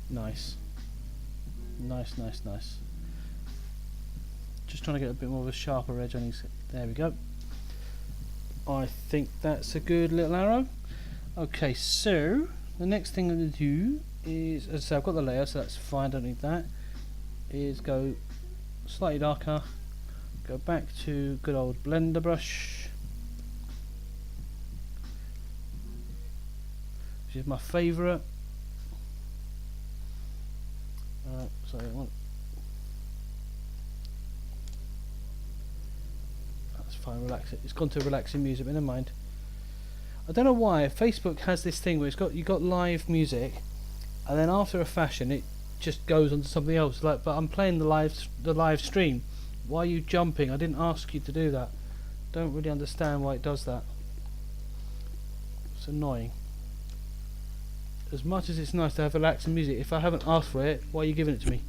nice. Just trying to get a bit more of a sharper edge on these. There we go. I think that's a good little arrow. Okay, so the next thing I'm going to do is, as I say, I've got the layer, so that's fine, don't need that. Is go slightly darker, go back to good old blender brush, which is my favourite. Sorry, that's fine, relax it. It's gone to relaxing music, but never mind. I don't know why Facebook has this thing where you got live music, and then after a fashion it just goes on to something else. Like, but I'm playing the live stream. Why are you jumping? I didn't ask you to do that. Don't really understand why it does that. It's annoying. As much as it's nice to have relaxing music, if I haven't asked for it, why are you giving it to me?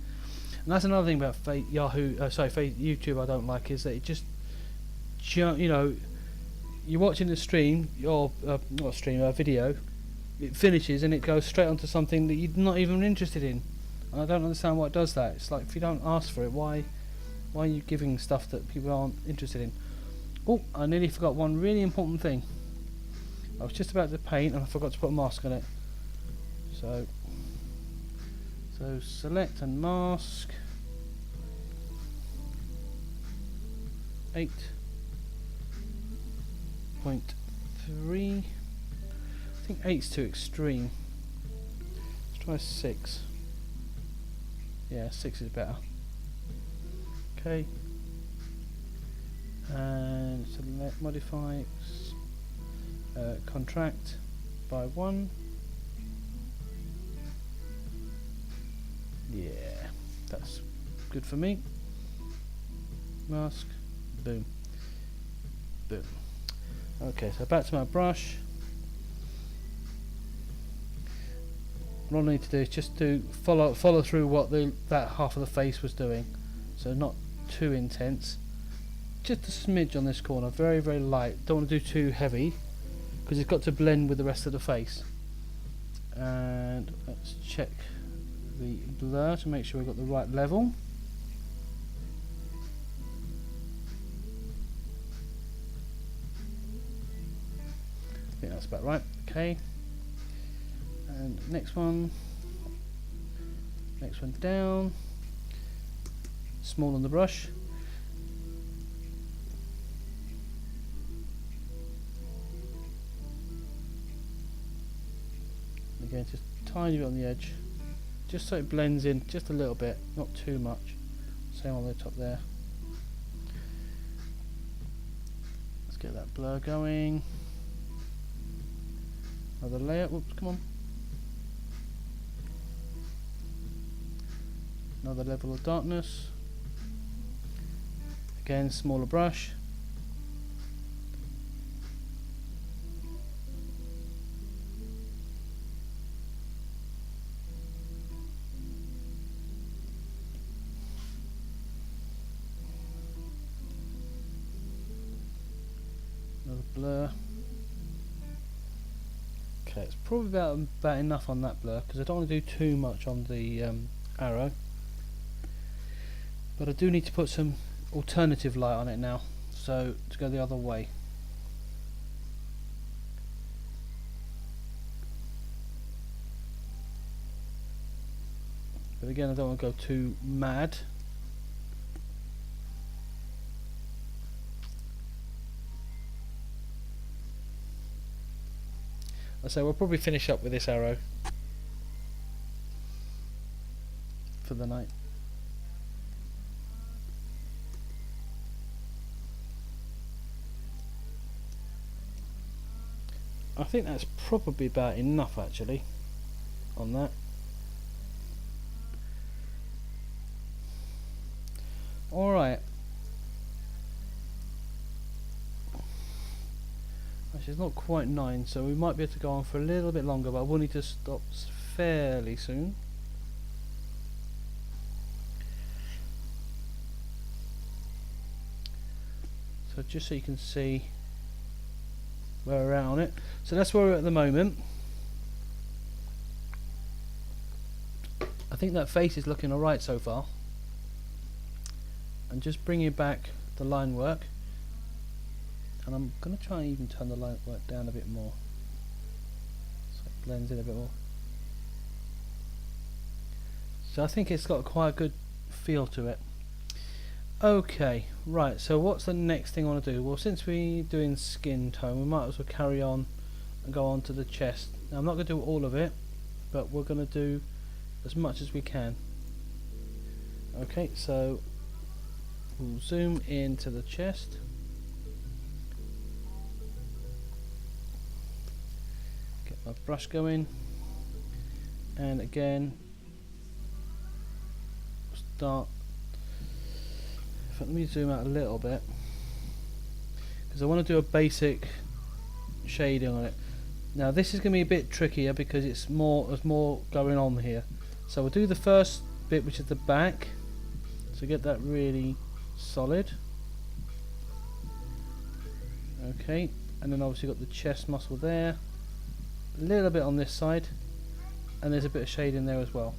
And that's another thing about YouTube I don't like, is that it just, you know, you're watching the stream, or not a stream, a video, it finishes and it goes straight onto something that you're not even interested in. And I don't understand why it does that. It's like, if you don't ask for it, why are you giving stuff that people aren't interested in? Oh, I nearly forgot one really important thing. I was just about to paint and I forgot to put a mask on it. So select and mask 8.3. I think 8's too extreme. Let's try 6. Yeah, 6 is better. Okay. And select, modify, contract by 1. Yeah, that's good for me. Mask, boom, boom. Okay, so back to my brush. What I need to do is just to follow through what that half of the face was doing. So not too intense. Just a smidge on this corner, very, very light. Don't want to do too heavy, because it's got to blend with the rest of the face. And let's check the blur to make sure we've got the right level. I think that's about right. Okay. And next one down. Small on the brush. Again, just tiny bit on the edge, just so it blends in just a little bit, not too much. Same on the top there. Let's get that blur going. Another layer. Whoops, come on. Another level of darkness. Again, smaller brush. Another blur. Okay, it's probably about enough on that blur, because I don't want to do too much on the arrow. But I do need to put some alternative light on it now, so to go the other way. But again, I don't want to go too mad. So we'll probably finish up with this arrow for the night. I think that's probably about enough actually on that. Alright. Actually, it's not quite 9, so we might be able to go on for a little bit longer, but I will need to stop fairly soon. So just so you can see where we're at on it. So that's where we're at the moment. I think that face is looking alright so far. And just bringing back the line work. And I'm going to try and even turn the line work down a bit more, so it blends in a bit more. So I think it's got quite a good feel to it. Okay, right, so what's the next thing I want to do? Well, since we're doing skin tone, we might as well carry on and go on to the chest. Now, I'm not going to do all of it, but we're going to do as much as we can. Okay, so we'll zoom into the chest. Get my brush going. And again, start. Let me zoom out a little bit, because I want to do a basic shading on it. Now this is going to be a bit trickier because there's more going on here. So we'll do the first bit, which is the back, so get that really solid. Okay, and then obviously got the chest muscle there, a little bit on this side, and there's a bit of shading there as well.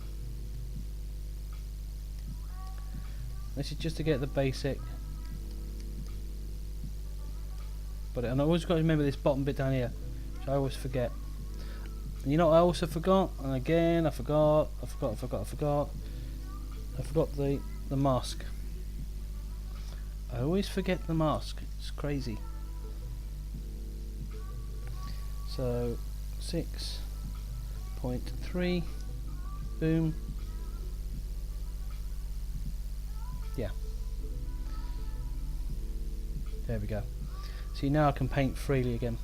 This is just to get the basic. But and I always got to remember this bottom bit down here, which I always forget. And you know what I also forgot? And again, I forgot the mask. I always forget the mask. It's crazy. So 6.3, boom. Yeah, there we go. See, now I can paint freely again.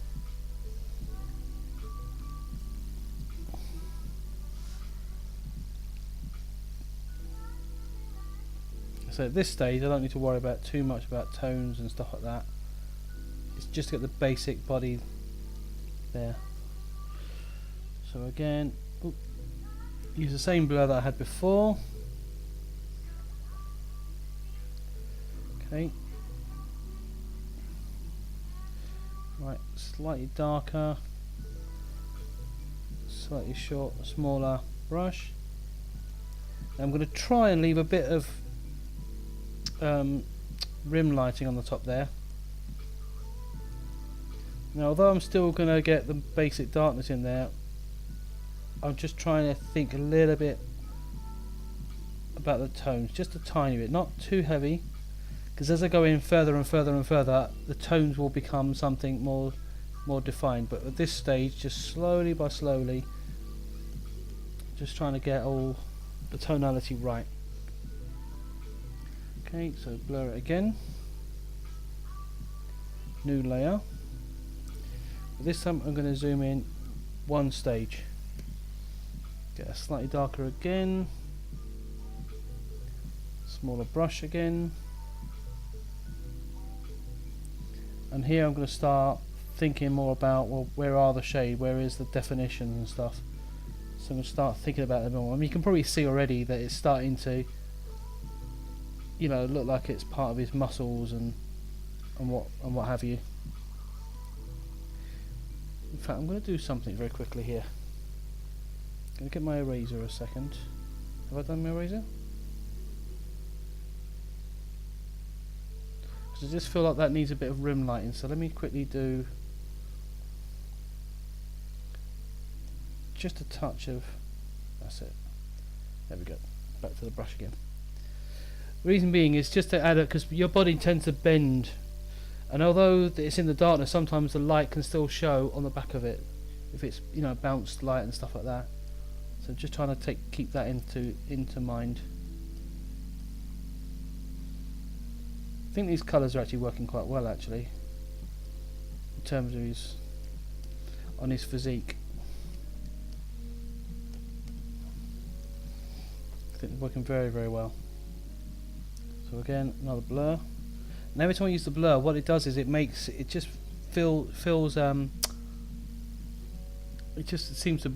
So at this stage I don't need to worry about too much about tones and stuff like that. It's just to get the basic body there. So again, use the same blur that I had before. Okay. Right, slightly darker, slightly smaller brush. Now I'm going to try and leave a bit of rim lighting on the top there. Now, although I'm still going to get the basic darkness in there, I'm just trying to think a little bit about the tones, just a tiny bit, not too heavy. Because as I go in further and further and further, the tones will become something more defined. But at this stage, just slowly by slowly, just trying to get all the tonality right. Okay, so blur it again. New layer. This time I'm going to zoom in one stage. Get a slightly darker again. Smaller brush again. And here I'm going to start thinking more about, well, where are the shade, where is the definition and stuff. So I'm going to start thinking about it more. I mean, you can probably see already that it's starting to, you know, look like it's part of his muscles and what have you. In fact, I'm going to do something very quickly here. I'm going to get my eraser a second. Have I done my eraser? I just feel like that needs a bit of rim lighting, so let me quickly do just a touch of, that's it, there we go, back to the brush again. The reason being is just to add it, because your body tends to bend, and although it's in the darkness, sometimes the light can still show on the back of it, if it's, you know, bounced light and stuff like that. So just trying to keep that into mind. I think these colours are actually working quite well, actually, in terms of his. on his physique. I think it's working very, very well. So again, another blur. And every time I use the blur, what it does is it just feels it just seems to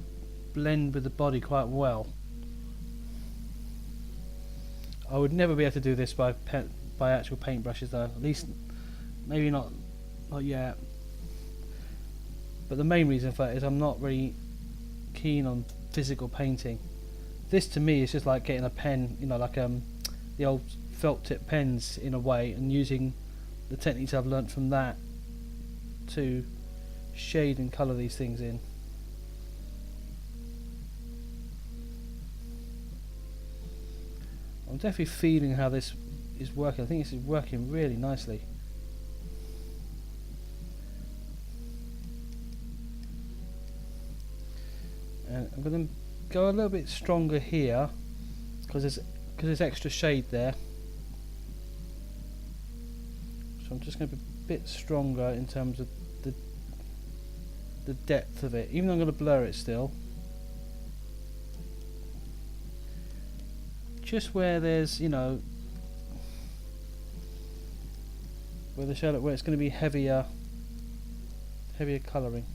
blend with the body quite well. I would never be able to do this by actual paintbrushes though. At least maybe not yet. But the main reason for that is I'm not really keen on physical painting. This to me is just like getting a pen, you know, like the old felt tip pens in a way, and using the techniques I've learnt from that to shade and colour these things in. I'm definitely feeling how this is working. I think this is working really nicely. And I'm going to go a little bit stronger here because there's extra shade there. So I'm just going to be a bit stronger in terms of the depth of it, even though I'm going to blur it still. Just where there's, you know, where the shadow, where it's going to be heavier colouring.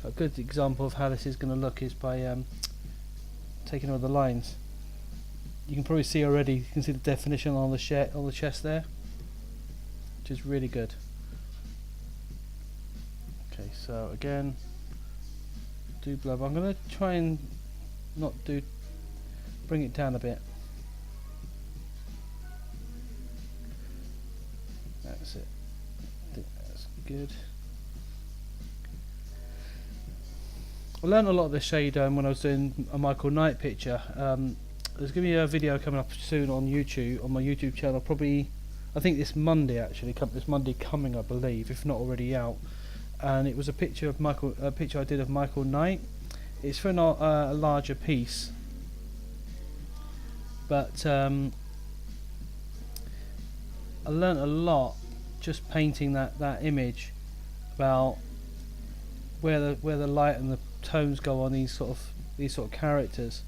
A good example of how this is going to look is by taking all the lines. You can probably see already. You can see the definition on the chest there, which is really good. Okay, so again, do blur. I'm going to try and bring it down a bit. That's it. I think that's good. I learned a lot of the shade when I was doing a Michael Knight picture. There's going to be a video coming up soon on YouTube, on my YouTube channel, probably, I think this Monday actually, this Monday coming I believe, if not already out. And it was a picture of a picture I did of Michael Knight. It's for a larger piece, but I learnt a lot just painting that image about where the light and the tones go on these sort of characters,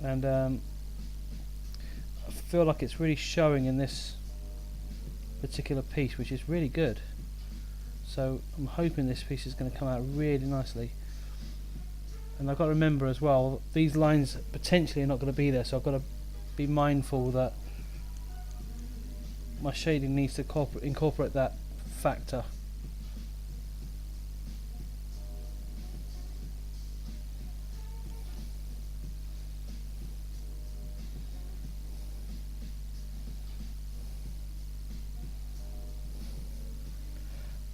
and I feel like it's really showing in this particular piece, which is really good. So I'm hoping this piece is going to come out really nicely. And I've got to remember as well, these lines potentially are not going to be there, so I've got to be mindful that my shading needs to incorporate that factor.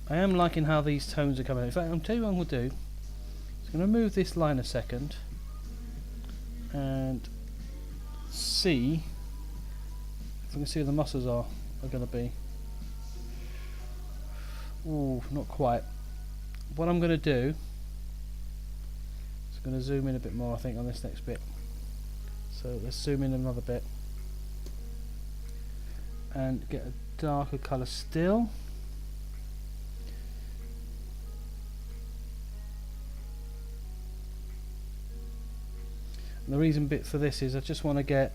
I am liking how these tones are coming out. In fact, I'll tell you what I'm going to do. I'm going to move this line a second and see if I can see where the muscles are going to be. Ooh, not quite. What I'm going to do is I'm going to zoom in a bit more, I think, on this next bit. So let's zoom in another bit and get a darker colour still. And the reason bit for this is I just want to get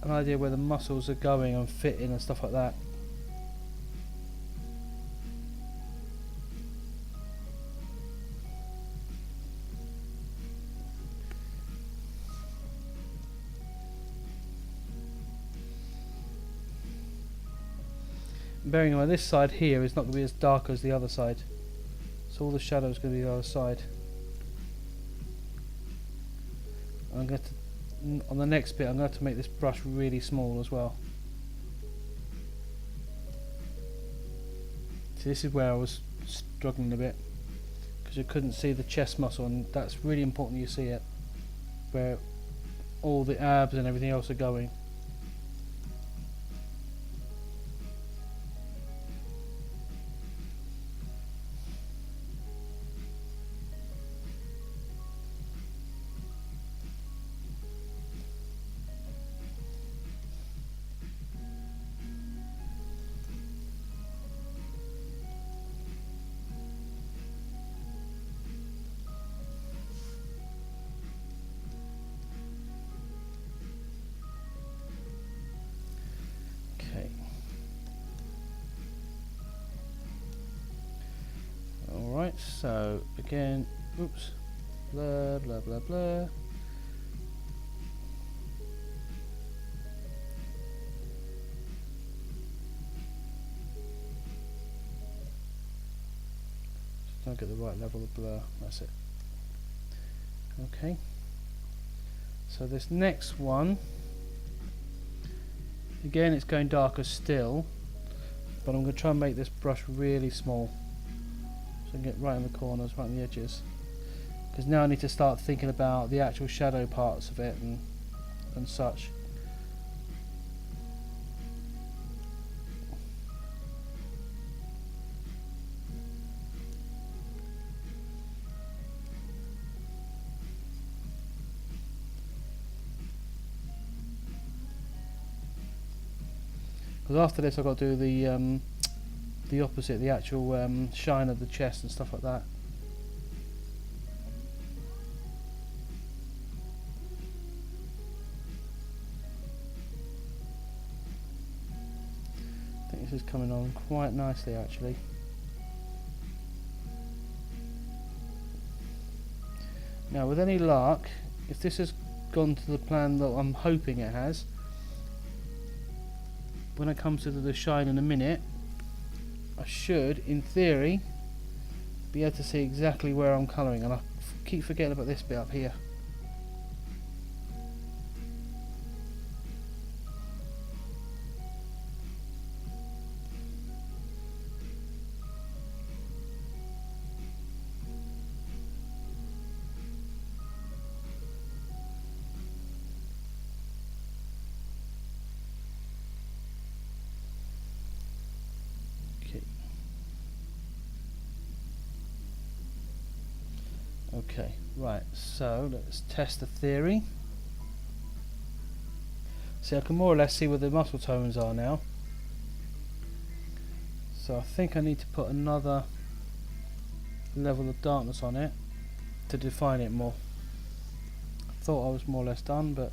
an idea where the muscles are going and fitting and stuff like that. Bearing in mind this side here is not going to be as dark as the other side, so all the shadow is going to be the other side. I'm going to, on the next bit, I'm going to have to make this brush really small as well. See, this is where I was struggling a bit, because you couldn't see the chest muscle, and that's really important you see it, where all the abs and everything else are going. Right, so again, oops, blur, blur, blur, blur. Just don't get the right level of blur, that's it. Okay, so this next one, again it's going darker still, but I'm going to try and make this brush really small. So I can get right in the corners, right on the edges. Because now I need to start thinking about the actual shadow parts of it and such. Because after this I've got to do the opposite, the actual shine of the chest and stuff like that. I think this is coming on quite nicely actually. Now with any luck, if this has gone to the plan that I'm hoping it has, when it comes to the shine in a minute, I should, in theory, be able to see exactly where I'm colouring, and I keep forgetting about this bit up here. Okay, right, so let's test the theory. See, I can more or less see where the muscle tones are now. So I think I need to put another level of darkness on it to define it more. I thought I was more or less done, but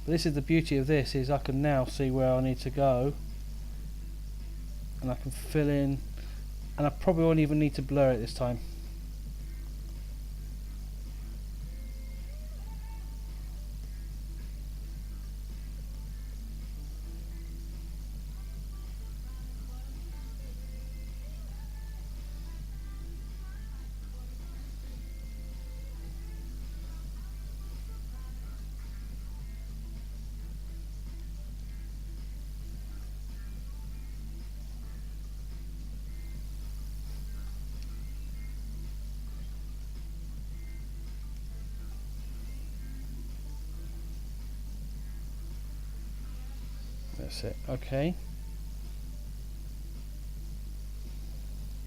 this is the beauty of this, is I can now see where I need to go, and I can fill in. And I probably won't even need to blur it this time. That's it, okay.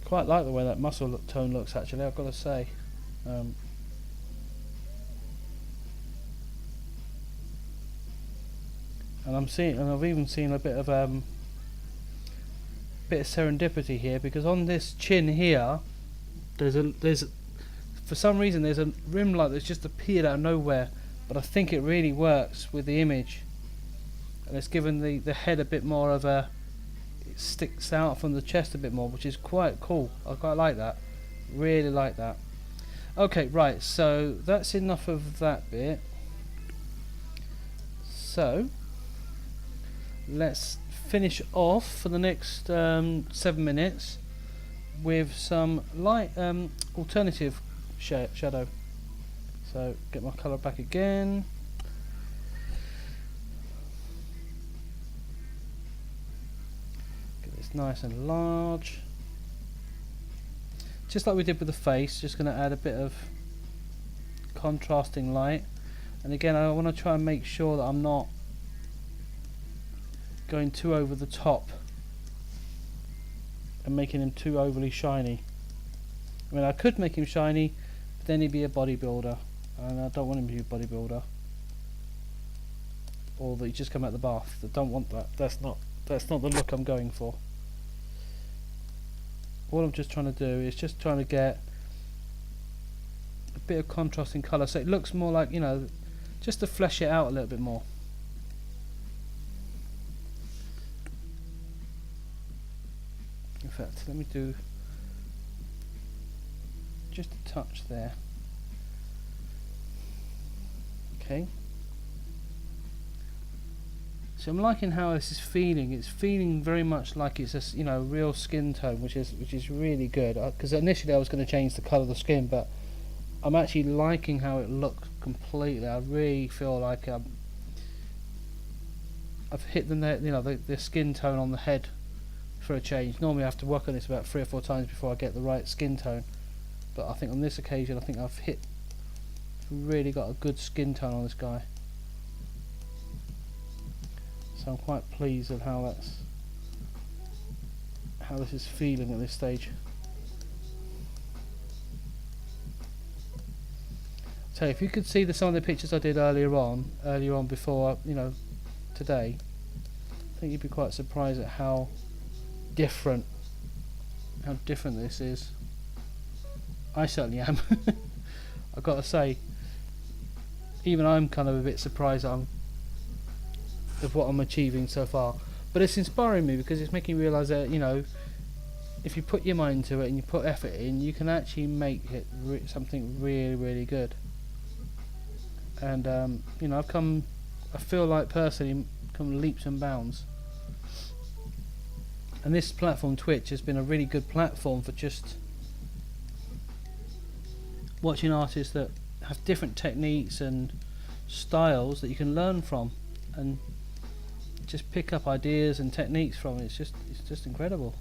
Quite like the way that muscle tone looks actually, I've got to say. And I've even seen a bit of serendipity here, because on this chin here, there's for some reason there's a rim light that's just appeared out of nowhere, but I think it really works with the image. And it's given the head a bit more of a, it sticks out from the chest a bit more, which is quite cool. I quite like that, really like that. Okay, right, so that's enough of that bit. So let's finish off for the next 7 minutes with some light alternative shadow. So get my colour back again. Nice and large, just like we did with the face. Just going to add a bit of contrasting light, and again I want to try and make sure that I'm not going too over the top and making him too overly shiny. I mean, I could make him shiny, but then he'd be a bodybuilder, and I don't want him to be a bodybuilder, or that he just come out the bath. I don't want that. That's not the look I'm going for. All I'm just trying to do is just trying to get a bit of contrast in colour, so it looks more like, you know, just to flesh it out a little bit more. fact, let me do just a touch there. Okay. So I'm liking how this is feeling. It's feeling very much like it's a, you know, real skin tone, which is really good. Because initially I was going to change the colour of the skin, but I'm actually liking how it looks completely. I really feel like I've hit the skin tone on the head for a change. Normally I have to work on this about 3 or 4 times before I get the right skin tone, but I think on this occasion I think I've really got a good skin tone on this guy. So I'm quite pleased with how this is feeling at this stage. So if you could see some of the pictures I did earlier on before, you know, today, I think you'd be quite surprised at how different this is. I certainly am. I've got to say, even I'm kind of a bit surprised of what I'm achieving so far. But it's inspiring me because it's making me realise that, you know, if you put your mind to it and you put effort in, you can actually make it something really, really good. And you know, I feel like personally come leaps and bounds. And this platform, Twitch, has been a really good platform for just watching artists that have different techniques and styles that you can learn from and just pick up ideas and techniques from. It's just incredible.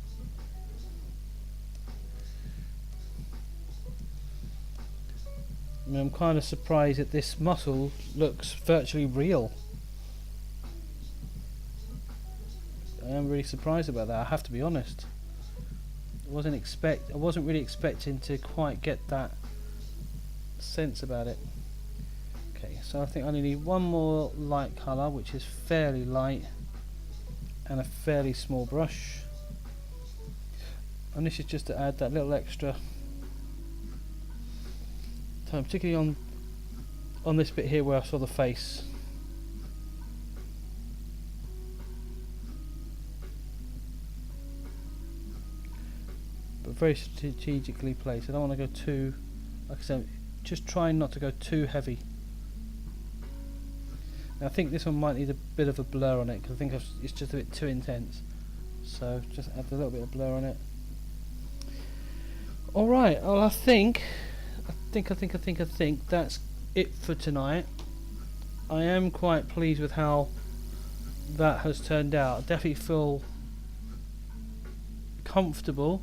I mean, I'm kind of surprised that this muscle looks virtually real. I am really surprised about that, I have to be honest. I wasn't really expecting to quite get that sense about it. Okay, so I think I only need one more light colour, which is fairly light, and a fairly small brush. And this is just to add that little extra time, particularly on this bit here where I saw the face. But very strategically placed. I don't want to go too, like I said, just trying not to go too heavy. Now I think this one might need a bit of a blur on it because I think it's just a bit too intense. So just add a little bit of blur on it. Alright, well I think that's it for tonight. I am quite pleased with how that has turned out. I definitely feel comfortable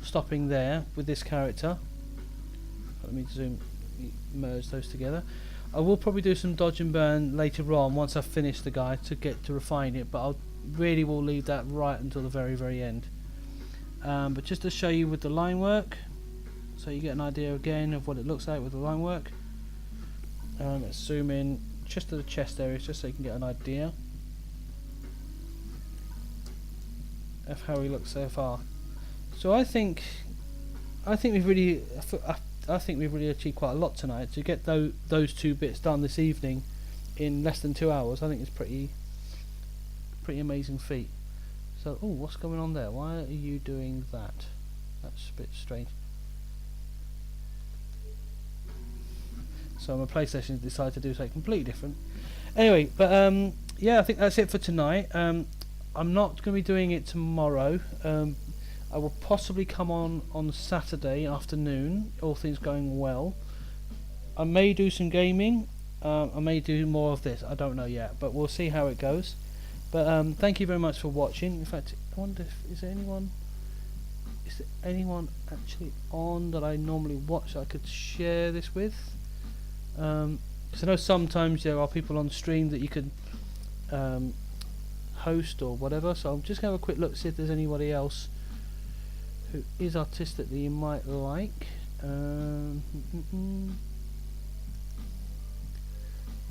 stopping there with this character. Let me merge those together. I will probably do some dodge and burn later on once I've finished the guy to get to refine it, but I really will leave that right until the very, very end. But just to show you with the line work, so you get an idea again of what it looks like with the line work. Let's zoom in just to the chest areas just so you can get an idea of how he looks so far. So I think we've really achieved quite a lot tonight. To get those 2 bits done this evening in less than 2 hours, I think it's pretty amazing feat. So, oh, what's going on there? Why are you doing that? That's a bit strange. So my PlayStation decided to do something completely different. Anyway, but yeah, I think that's it for tonight. I'm not going to be doing it tomorrow. I will possibly come on Saturday afternoon, all things going well. I may do some gaming. I may do more of this. I don't know yet, but we'll see how it goes. But thank you very much for watching. In fact, I wonder if is there anyone actually on that I normally watch that I could share this with? Because I know sometimes there are people on stream that you can host or whatever. So I'm just going to have a quick look, see if there's anybody else who is artistic that you might like.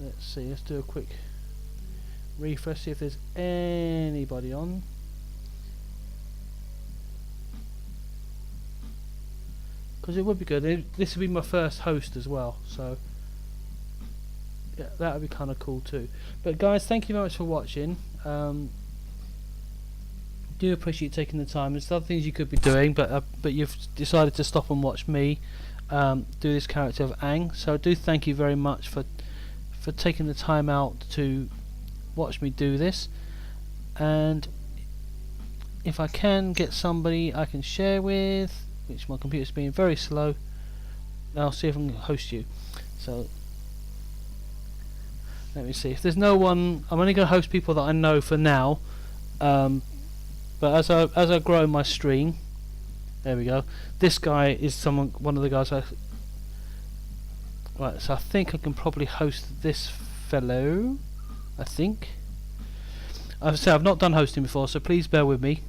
Let's see, let's do a quick refresh, see if there's anybody on. Because it would be good, this would be my first host as well, so yeah, that would be kind of cool too. But guys, thank you very much for watching. do appreciate taking the time. There's other things you could be doing, but you've decided to stop and watch me do this character of Aang. So I do thank you very much for taking the time out to watch me do this. And if I can get somebody I can share with, which my computer's being very slow, I'll see if I can host you. So let me see. If there's no one, I'm only going to host people that I know for now. But as I grow my stream, there we go. This guy is one of the guys right, so I think I can probably host this fellow. I think. I've not done hosting before, so please bear with me.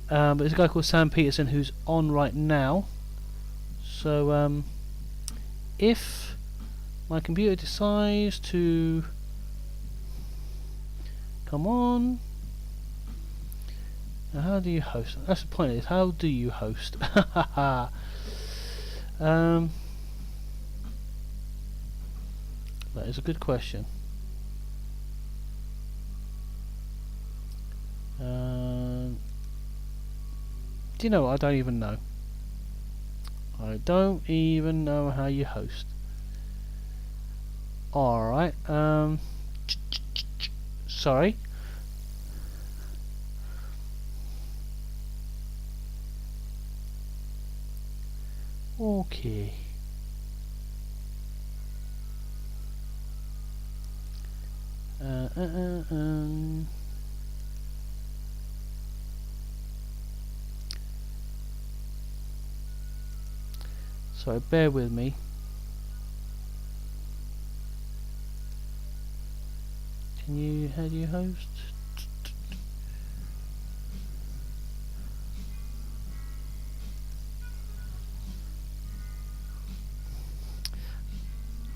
But there's a guy called Sam Peterson who's on right now. So if my computer decides to come on, now how do you host? That's the point. Is how do you host? That is a good question. Do you know what? I don't even know. I don't even know how you host. Alright, sorry. Okay. So bear with me. How do you host?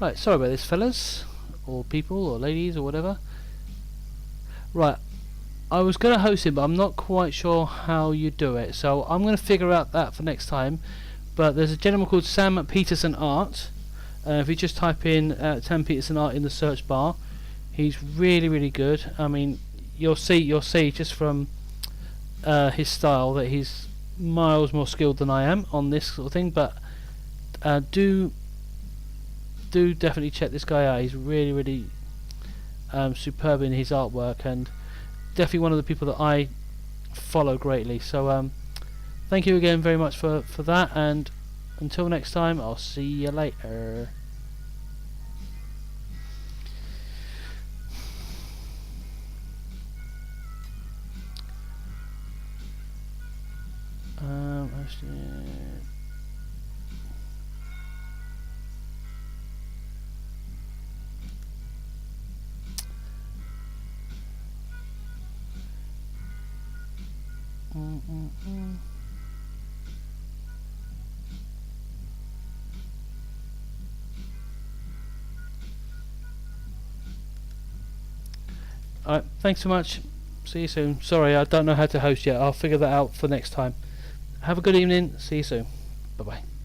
Right, sorry about this, fellas, or people, or ladies, or whatever. Right, I was going to host it, but I'm not quite sure how you do it, so I'm going to figure out that for next time. But there's a gentleman called Sam Peterson Art. If you just type in Sam Peterson Art in the search bar, he's really good. I mean, you'll see just from his style that he's miles more skilled than I am on this sort of thing. But do definitely check this guy out. He's really superb in his artwork, and definitely one of the people that I follow greatly. So thank you again very much for that, and until next time, I'll see you later. Alright, thanks so much. See you soon. Sorry, I don't know how to host yet. I'll figure that out for next time. Have a good evening. See you soon. Bye bye.